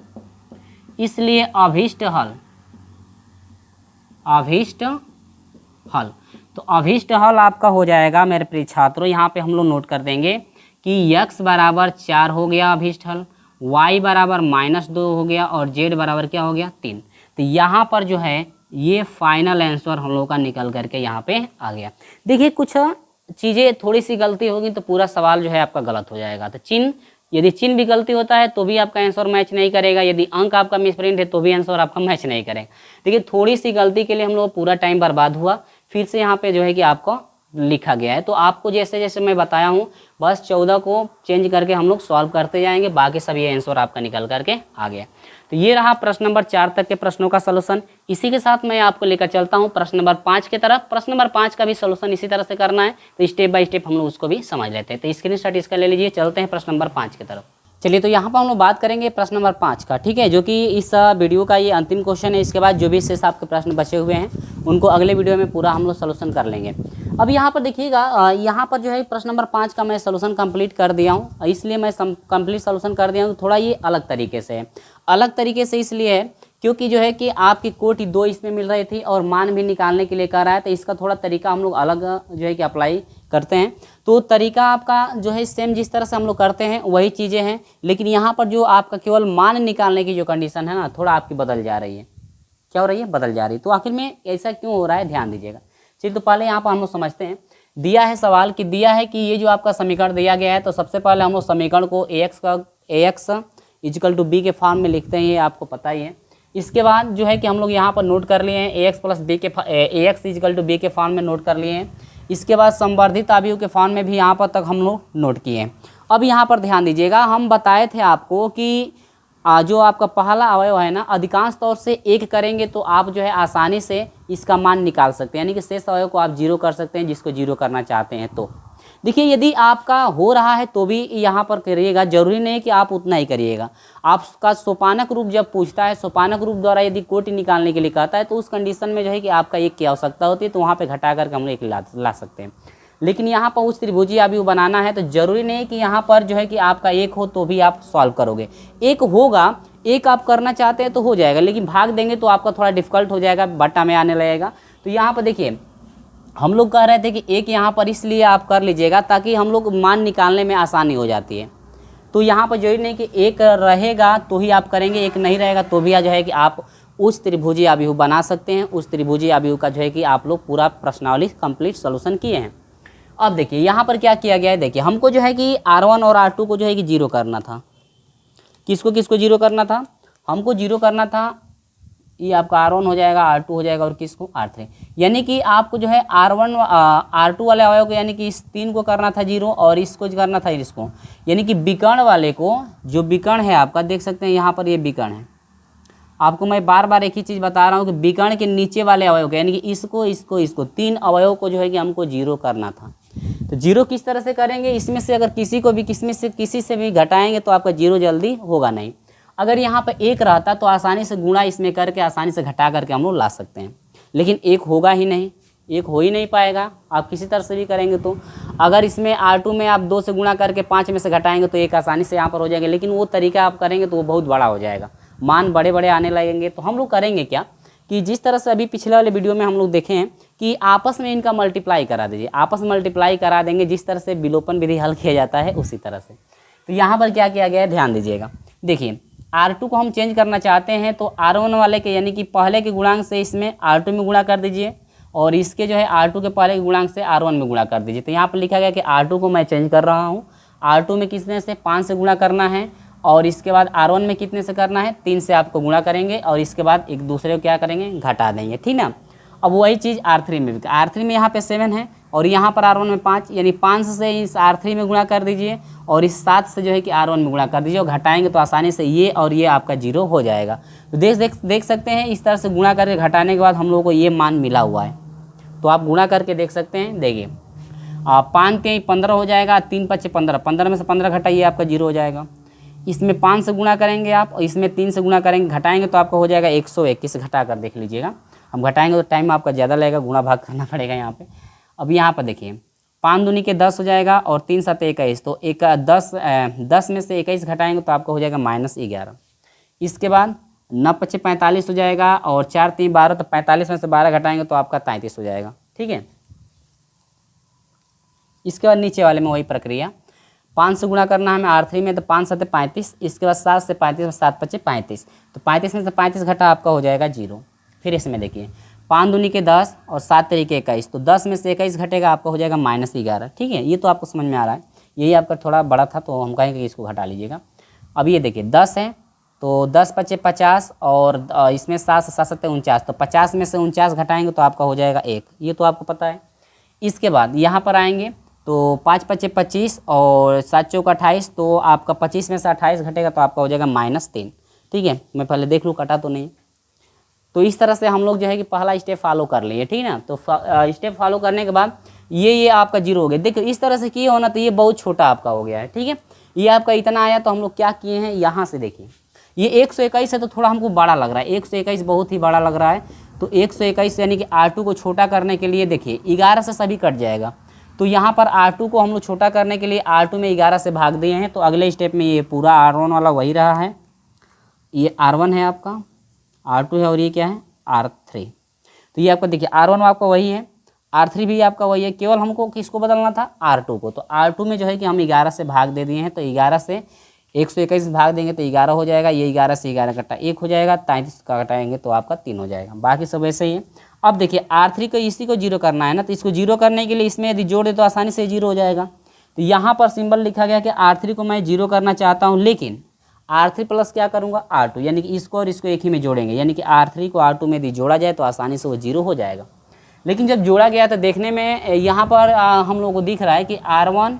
इसलिए अभीष्ट हल तो अभीष्ट हल आपका हो जाएगा मेरे प्रिय छात्रों, यहाँ पे हम लोग नोट कर देंगे कि x बराबर 4 हो गया अभीष्ट हल, y बराबर -2 हो गया और z बराबर क्या हो गया 3। तो यहाँ पर जो है ये फाइनल आंसर हम लोग का निकल करके यहाँ पे आ गया। देखिए कुछ चीज़ें थोड़ी सी गलती होगी तो पूरा सवाल जो है आपका गलत हो जाएगा। तो चिन्ह, यदि चिन्ह भी गलती होता है तो भी आपका आंसर मैच नहीं करेगा, यदि अंक आपका मिसप्रिंट है तो भी आंसर आपका मैच नहीं करेगा। देखिए थोड़ी सी गलती के लिए हम लोग पूरा टाइम बर्बाद हुआ, फिर से यहाँ पे जो है कि आपको लिखा गया है। तो आपको जैसे जैसे मैं बताया हूँ बस 14 को चेंज करके हम लोग सॉल्व करते जाएंगे, बाकी सब ये आंसर आपका निकल करके आ गया। तो ये रहा प्रश्न नंबर 4 तक के प्रश्नों का सलूशन। इसी के साथ मैं आपको लेकर चलता हूँ प्रश्न नंबर 5 की तरफ। प्रश्न नंबर 5 का भी सलूशन इसी तरह से करना है, तो स्टेप बाय स्टेप हम लोग उसको भी समझ लेते हैं। तो स्क्रीनशॉट इसका ले लीजिए, चलते हैं प्रश्न नंबर 5 की तरफ। चलिए तो यहाँ पर हम लोग बात करेंगे प्रश्न नंबर 5 का, ठीक है, जो कि इस वीडियो का ये अंतिम क्वेश्चन है। इसके बाद जो भी शेष आपके प्रश्न बचे हुए हैं उनको अगले वीडियो में पूरा हम लोग सलूशन कर लेंगे। अब यहाँ पर देखिएगा, यहाँ पर जो है प्रश्न नंबर 5 का मैं सलूशन कंप्लीट कर दिया हूँ। इसलिए मैं कंप्लीट सलूशन कर दिया हूँ, तो थोड़ा ये अलग तरीके से है। अलग तरीके से इसलिए है क्योंकि जो है कि आपकी कोटि 2 इसमें मिल रही थी और मान भी निकालने के लिए कर रहा है, तो इसका थोड़ा तरीका हम लोग अलग जो है कि अप्लाई करते हैं। तो तरीका आपका जो है सेम जिस तरह से हम लोग करते हैं वही चीज़ें हैं, लेकिन यहाँ पर जो आपका केवल मान निकालने की जो कंडीशन है ना, थोड़ा आपकी बदल जा रही है। क्या हो रही है, बदल जा रही है। तो आखिर में ऐसा क्यों हो रहा है, ध्यान दीजिएगा। चलिए तो पहले यहाँ पर हम लोग समझते हैं। दिया है सवाल कि दिया है कि ये जो आपका समीकरण दिया गया है, तो सबसे पहले हम लोग समीकरण को ax इजिकल टू b के फॉर्म में लिखते हैं, ये आपको पता ही है। इसके बाद जो है कि हम लोग यहाँ पर नोट कर लिए हैं ax प्लस b के ax इजिकल टू b के फॉर्म में नोट कर लिए हैं। इसके बाद संवर्धित अवयव के फॉर्म में भी यहाँ पर तक हम लोग नोट किए हैं। अब यहाँ पर ध्यान दीजिएगा, हम बताए थे आपको कि जो आपका पहला अवयव है ना, अधिकांश तौर से 1 करेंगे तो आप जो है आसानी से इसका मान निकाल सकते हैं, यानी कि शेष अवयव को आप 0 कर सकते हैं जिसको 0 करना चाहते हैं। तो देखिए यदि आपका हो रहा है तो भी यहाँ पर करिएगा, जरूरी नहीं कि आप उतना ही करिएगा। आपका सोपानक रूप जब पूछता है, सोपानक रूप द्वारा यदि कोटि निकालने के लिए कहता है, तो उस कंडीशन में जो है कि आपका 1 की आवश्यकता होती है, तो वहाँ पे घटा करके हम लोग 1 ला सकते हैं। लेकिन यहाँ पर उस त्रिभुजीय अवयव बनाना है तो जरूरी नहीं कि यहाँ पर जो है कि आपका 1 हो तो भी आप सॉल्व करोगे। 1 होगा, 1 आप करना चाहते हैं तो हो जाएगा, लेकिन भाग देंगे तो आपका थोड़ा डिफिकल्ट हो जाएगा, बट्टा में आने लगेगा। तो यहाँ पर देखिए हम लोग कह रहे थे कि 1 यहाँ पर इसलिए आप कर लीजिएगा ताकि हम लोग मान निकालने में आसानी हो जाती है। तो यहाँ पर जरूरी नहीं कि 1 रहेगा तो ही आप करेंगे, 1 नहीं रहेगा तो भी जो है कि आप उस त्रिभुजीय अवयव बना सकते हैं। उस त्रिभुजीय अवयव का जो है कि आप लोग पूरा प्रश्नावली कंप्लीट सॉल्यूशन किए हैं। अब देखिए यहाँ पर क्या किया गया है, देखिए हमको जो है कि R1 और R2 को जो है कि 0 करना था। किसको किसको 0 करना था, हमको 0 करना था, ये आपका R1 हो जाएगा, R2 हो जाएगा और किसको R3। यानी कि आपको जो है R1 R2 वाले अवयव को यानी कि इस 3 को करना था 0 और इसको करना था इसको, यानी कि विकर्ण वाले को, जो विकर्ण है आपका देख सकते हैं यहाँ पर ये विकर्ण है। आपको मैं बार बार एक ही चीज़ बता रहा हूँ कि विकर्ण के नीचे वाले अवयव को यानी कि इसको 3 अवयव को जो है कि हमको 0 करना था। तो 0 किस तरह से करेंगे, इसमें से अगर किसी से भी घटाएंगे तो आपका 0 जल्दी होगा नहीं। अगर यहाँ पर 1 रहता तो आसानी से गुणा इसमें करके आसानी से घटा करके हम लोग ला सकते हैं, लेकिन 1 होगा ही नहीं, 1 हो ही नहीं पाएगा आप किसी तरह से भी करेंगे। तो अगर इसमें R2 में आप 2 से गुणा करके 5 में से घटाएंगे तो 1 आसानी से यहाँ पर हो जाएंगे, लेकिन वो तरीका आप करेंगे तो वो बहुत बड़ा हो जाएगा, मान बड़े बड़े आने लगेंगे। तो हम लोग करेंगे क्या कि जिस तरह से अभी पिछले वाले वीडियो में हम लोग देखे हैं कि आपस में इनका मल्टीप्लाई करा दीजिए, आपस में मल्टीप्लाई करा देंगे जिस तरह से विलोपन विधि हल किया जाता है उसी तरह से। तो यहाँ पर क्या किया गया है, ध्यान दीजिएगा। देखिए R2 को हम चेंज करना चाहते हैं तो R1 वाले के यानी कि पहले के गुणांक से इसमें R2 में गुणा कर दीजिए और इसके जो है R2 के पहले के गुणांक से R1 में गुणा कर दीजिए। तो यहाँ पर लिखा गया कि R2 को मैं चेंज कर रहा हूँ, R2 में कितने से 5 से गुणा करना है और इसके बाद R1 में कितने से करना है, 3 से आपको गुणा करेंगे और इसके बाद एक दूसरे को क्या करेंगे, घटा देंगे, ठीक ना। अब वही चीज़ R3 में भी, R3 में यहाँ पे 7 है और यहाँ पर R1 में 5, यानी 5 से इस R3 में गुणा कर दीजिए और इस 7 से जो है कि R1 में गुणा कर दीजिए और घटाएंगे तो आसानी से ये और ये आपका 0 हो जाएगा। तो देख सकते हैं इस तरह से गुणा करके घटाने के बाद हम लोगों को ये मान मिला हुआ है। तो आप गुणा करके देख सकते हैं। देखिए 5 3 15 हो जाएगा, 3 5 15, 15 में से 15 घटाइए आपका 0 हो जाएगा। इसमें 5 से गुणा करेंगे आप और इसमें 3 से गुणा करेंगे, घटाएंगे तो आपका हो जाएगा 121। घटा कर देख लीजिएगा, हम घटाएंगे तो टाइम आपका ज़्यादा लगेगा, गुणा भाग करना पड़ेगा यहाँ पे। अब यहाँ पर देखिए 5 दूनी के 10 हो जाएगा और 3 7 21, तो 10 में से 21 घटाएंगे तो आपका हो जाएगा -11। इसके बाद 9 5 45 हो जाएगा और 4 3 12, तो 45 में से 12 घटाएंगे तो आपका 33 हो जाएगा। ठीक है, इसके बाद नीचे वाले में वही प्रक्रिया, 5 से गुणा करना है हमें R3 में, तो 5 7 35, इसके बाद 7 से 35 7 5 35, तो 35 में से 35 घटा आपका हो जाएगा 0। फिर इसमें देखिए 5 दूनी के 10 और 7 तरीके 21, तो 10 में से 21 घटेगा आपका हो जाएगा -11। ठीक है, ये तो आपको समझ में आ रहा है। यही आपका थोड़ा बड़ा था तो हम कहेंगे कि इसको घटा लीजिएगा। अब ये देखिए 10 है तो 10 5 50 और इसमें 7 से 7 7 49, तो 50 में से 49 घटाएंगे तो आपका हो जाएगा 1, ये तो आपको पता है। इसके बाद यहाँ पर आएंगे तो 5 5 25 और 7 चौक 28, तो आपका 25 में से 28 घटेगा तो आपका हो जाएगा -3। ठीक है, मैं पहले देख लूँ कटा तो नहीं। तो इस तरह से हम लोग जो है कि पहला स्टेप फॉलो कर लिए। ठीक है ना, तो स्टेप फॉलो करने के बाद ये आपका 0 हो गया। देखिए इस तरह से किए होना तो ये बहुत छोटा आपका हो गया है। ठीक है, ये आपका इतना आया तो हम लोग क्या किए हैं, यहाँ से देखिए ये 121 है तो थोड़ा हमको बड़ा लग रहा है, 121 बहुत ही बड़ा लग रहा है। तो 121 यानी कि R2 को छोटा करने के लिए देखिए 11 से सभी कट जाएगा, तो यहाँ पर R2 को हम लोग छोटा करने के लिए R2 में 11 से भाग दिए हैं। तो अगले स्टेप में ये पूरा R1 वाला वही रहा है, ये R1 है आपका, R2 है और ये क्या है R3। तो ये आपका देखिए R1 आपका वही है, R3 भी आपका वही है, केवल हमको किसको बदलना था R2 को। तो R2 में जो है कि हम 11 से भाग दे दिए हैं, तो 11 से 121 भाग देंगे तो 11 हो जाएगा, ये 11 से 11 कटा 1 हो जाएगा, 33 का घटाएंगे तो आपका 3 हो जाएगा। बाकी सब ऐसे ही है। अब देखिए R3 को इसी को 0 करना है ना, तो इसको 0 करने के लिए इसमें यदि जोड़ दे तो आसानी से 0 हो जाएगा। तो यहाँ पर सिंबल लिखा गया कि R3 को मैं 0 करना चाहता हूँ, लेकिन R3 प्लस क्या करूँगा R2, यानी कि इसको और इसको एक ही में जोड़ेंगे, यानी कि R3 को R2 में यदि जोड़ा जाए तो आसानी से वो 0 हो जाएगा। लेकिन जब जोड़ा गया तो देखने में यहाँ पर हम लोगों को दिख रहा है कि R1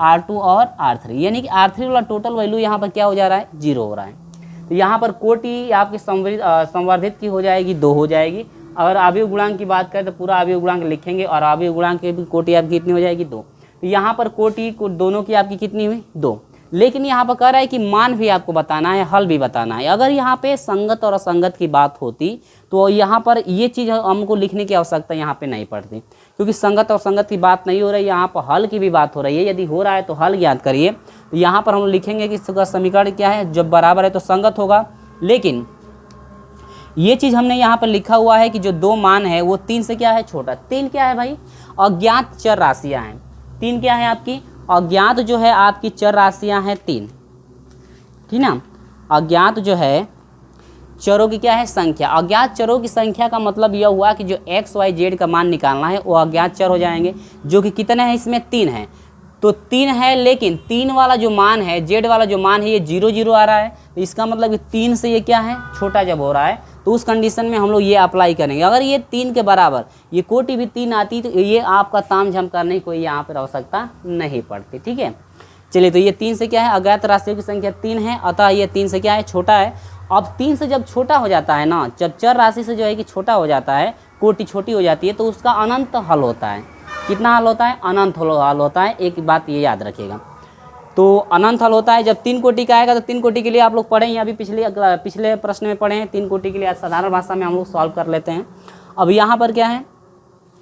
R2 और R3, यानी कि R3 वाला टोटल वैल्यू यहाँ पर क्या हो जा रहा है 0 हो रहा है। तो यहाँ पर कोटि आपकी संवर्धित की हो जाएगी 2 हो जाएगी। अगर अवयव गुणांक की बात करें तो पूरा अवयव गुणांक लिखेंगे और अवयव गुणांक की भी कोटि आपकी कितनी हो जाएगी 2। तो यहाँ पर कोटि दोनों की आपकी कितनी हुई 2। लेकिन यहाँ पर कह रहा है कि मान भी आपको बताना है, हल भी बताना है। अगर यहाँ पे संगत और असंगत की बात होती तो यहाँ पर ये चीज़ हमको लिखने की आवश्यकता यहाँ पे नहीं पड़ती, क्योंकि संगत और संगत की बात नहीं हो रही, यहाँ पर हल की भी बात हो रही है। यदि हो रहा है तो हल ज्ञात करिए। तो यहाँ पर हम लिखेंगे कि इसका समीकरण क्या है, जब बराबर है तो संगत होगा। लेकिन ये चीज़ हमने यहाँ पर लिखा हुआ है कि जो 2 मान है वो 3 से क्या है छोटा। 3 क्या है भाई, अज्ञात चर राशियाँ हैं। 3 क्या है आपकी अज्ञात जो है आपकी चर राशियां हैं 3। ठीक ना, अज्ञात जो है चरों की क्या है संख्या। अज्ञात चरों की संख्या का मतलब यह हुआ कि जो x y z का मान निकालना है वो अज्ञात चर हो जाएंगे, जो कि कितने हैं इसमें 3 हैं। तो 3 है, लेकिन 3 वाला जो मान है z वाला जो मान है ये 0 0 आ रहा है। तो इसका मतलब कि 3 से ये क्या है छोटा जब हो रहा है तो उस कंडीशन में हम लोग ये अप्लाई करेंगे। अगर ये 3 के बराबर ये कोटि भी 3 आती तो ये आपका ताम झाम करने की कोई यहाँ पर आवश्यकता नहीं पड़ती। ठीक है, चलिए तो ये 3 से क्या है अज्ञात राशियों की संख्या 3 है, अतः ये 3 से क्या है छोटा है। अब 3 से जब छोटा हो जाता है ना, जब चर राशि से जो है कि छोटा हो जाता है, कोटि छोटी हो जाती है, तो उसका अनंत हल होता है। कितना हल होता है, अनंत हल होता है। एक बात ये याद रखिएगा, तो अनंत हल होता है। जब 3 कोटि का आएगा तो 3 कोटि के लिए आप लोग पढ़े हैं, अभी पिछले प्रश्न में पढ़े हैं। 3 कोटि के लिए साधारण भाषा में हम लोग सॉल्व कर लेते हैं। अब यहाँ पर क्या है,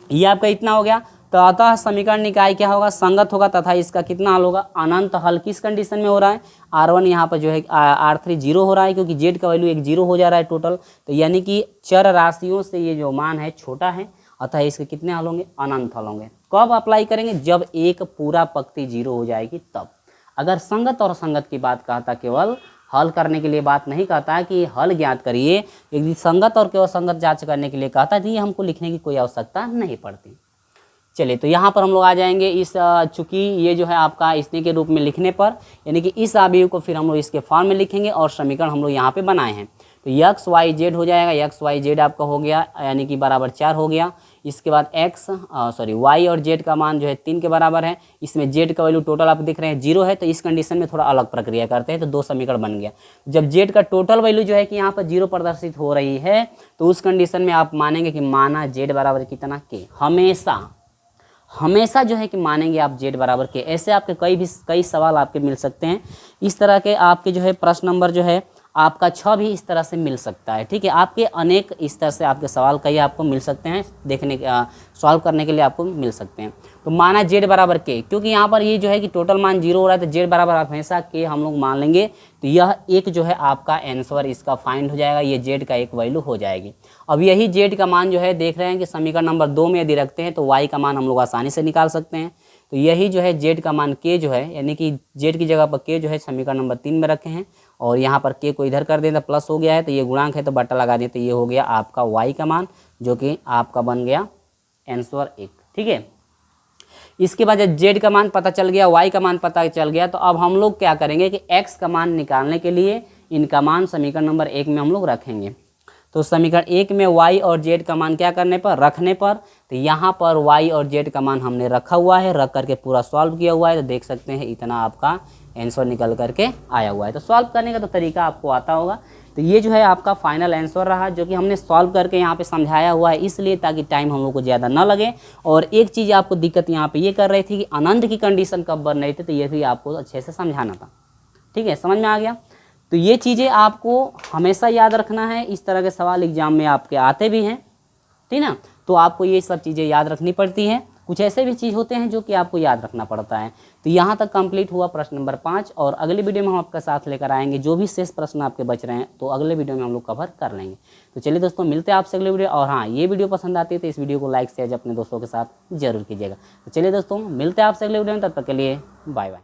ये आपका इतना हो गया। तो अतः समीकरण निकाय क्या होगा, संगत होगा, तथा इसका कितना हल होगा, अनंत हल। किस कंडीशन में हो रहा है, R1 यहाँ पर जो है R3 0 हो रहा है, क्योंकि Z का वैल्यू 1 0 हो जा रहा है टोटल। तो यानी कि चर राशियों से ये जो मान है छोटा है, अतः इसके कितने हल होंगे, अनंत हल होंगे। कब अप्लाई करेंगे, जब एक पूरा पंक्ति 0 हो जाएगी तब। अगर संगत और असंगत की बात कहता, केवल हल करने के लिए बात नहीं कहता है कि हल ज्ञात करिए, यदि संगत और केवल संगत जांच करने के लिए कहता है तो ये हमको लिखने की कोई आवश्यकता नहीं पड़ती। चलिए तो यहाँ पर हम लोग आ जाएंगे इस चूँकि ये जो है आपका इसने के रूप में लिखने पर, यानी कि इस अवयव को फिर हम लोग इसके फॉर्म में लिखेंगे और समीकरण हम लोग यहाँ पे बनाए हैं। तो एक्स वाई जेड हो जाएगा, एक्स वाई जेड आपका हो गया यानी कि बराबर 4 हो गया। इसके बाद वाई और जेड का मान जो है 3 के बराबर है। इसमें जेड का वैल्यू टोटल आप देख रहे हैं 0 है, तो इस कंडीशन में थोड़ा अलग प्रक्रिया करते हैं, तो 2 समीकरण बन गया। जब जेड का टोटल वैल्यू जो है कि यहाँ पर 0 प्रदर्शित हो रही है, तो उस कंडीशन में आप मानेंगे कि माना जेड बराबर कितना के, हमेशा जो है कि मानेंगे आप जेड बराबर के। ऐसे आपके कई सवाल आपके मिल सकते हैं। इस तरह के आपके जो है प्रश्न नंबर जो है आपका 6 भी इस तरह से मिल सकता है, ठीक है। आपके अनेक इस तरह से आपके सवाल कई आपको मिल सकते हैं, सॉल्व करने के लिए आपको मिल सकते हैं। तो माना जेड बराबर के, क्योंकि यहाँ पर ये जो है कि टोटल मान 0 हो रहा है, तो जेड बराबर हमेशा के हम लोग मान लेंगे, तो यह एक जो है आपका आंसर इसका फाइंड हो जाएगा, ये जेड का एक वैल्यू हो जाएगी। अब यही जेड का मान जो है देख रहे हैं कि समीकरण नंबर 2 में यदि रखते हैं तो वाई का मान हम लोग आसानी से निकाल सकते हैं। तो यही जो है जेड का मान के जो है, यानी कि जेड की जगह पर के जो है समीकरण नंबर 3 में रखे हैं, और यहाँ पर के को इधर कर दें तो प्लस हो गया है, तो ये गुणांक है तो बट्टा लगा दें, तो ये हो गया आपका वाई का मान, जो कि आपका बन गया आंसर 1, ठीक है। इसके बाद जब जेड का मान पता चल गया, वाई का मान पता चल गया, तो अब हम लोग क्या करेंगे कि एक्स का मान निकालने के लिए इनका मान समीकरण नंबर 1 में हम लोग रखेंगे। तो समीकरण 1 में y और z का मान क्या करने पर, रखने पर, तो यहाँ पर y और z का मान हमने रखा हुआ है, रख करके पूरा सॉल्व किया हुआ है, तो देख सकते हैं इतना आपका आंसर निकल करके आया हुआ है। तो सॉल्व करने का तो तरीका आपको आता होगा। तो ये जो है आपका फाइनल आंसर रहा, जो कि हमने सॉल्व करके यहाँ पे समझाया हुआ है, इसलिए ताकि टाइम हम लोग को ज़्यादा ना लगे। और एक चीज़ आपको दिक्कत यहाँ पे ये कर रही थी कि अनंत की कंडीशन कब बन रही थी, तो ये भी आपको अच्छे से समझाना था, ठीक है, समझ में आ गया। तो ये चीज़ें आपको हमेशा याद रखना है, इस तरह के सवाल एग्जाम में आपके आते भी हैं, ठीक ना। तो आपको ये सब चीज़ें याद रखनी पड़ती हैं। कुछ ऐसे भी चीज़ होते हैं जो कि आपको याद रखना पड़ता है। तो यहाँ तक कंप्लीट हुआ प्रश्न नंबर 5, और अगले वीडियो में हम आपका साथ लेकर आएंगे जो भी शेष प्रश्न आपके बच रहे हैं, तो अगले वीडियो में हम लोग कवर कर लेंगे। तो चलिए दोस्तों, मिलते हैं आपसे अगले वीडियो। और हाँ, ये वीडियो पसंद आती है तो इस वीडियो को लाइक शेयर अपने दोस्तों के साथ जरूर कीजिएगा। तो चलिए दोस्तों, मिलते हैं आपसे अगले वीडियो में, तब तक के लिए बाय बाय।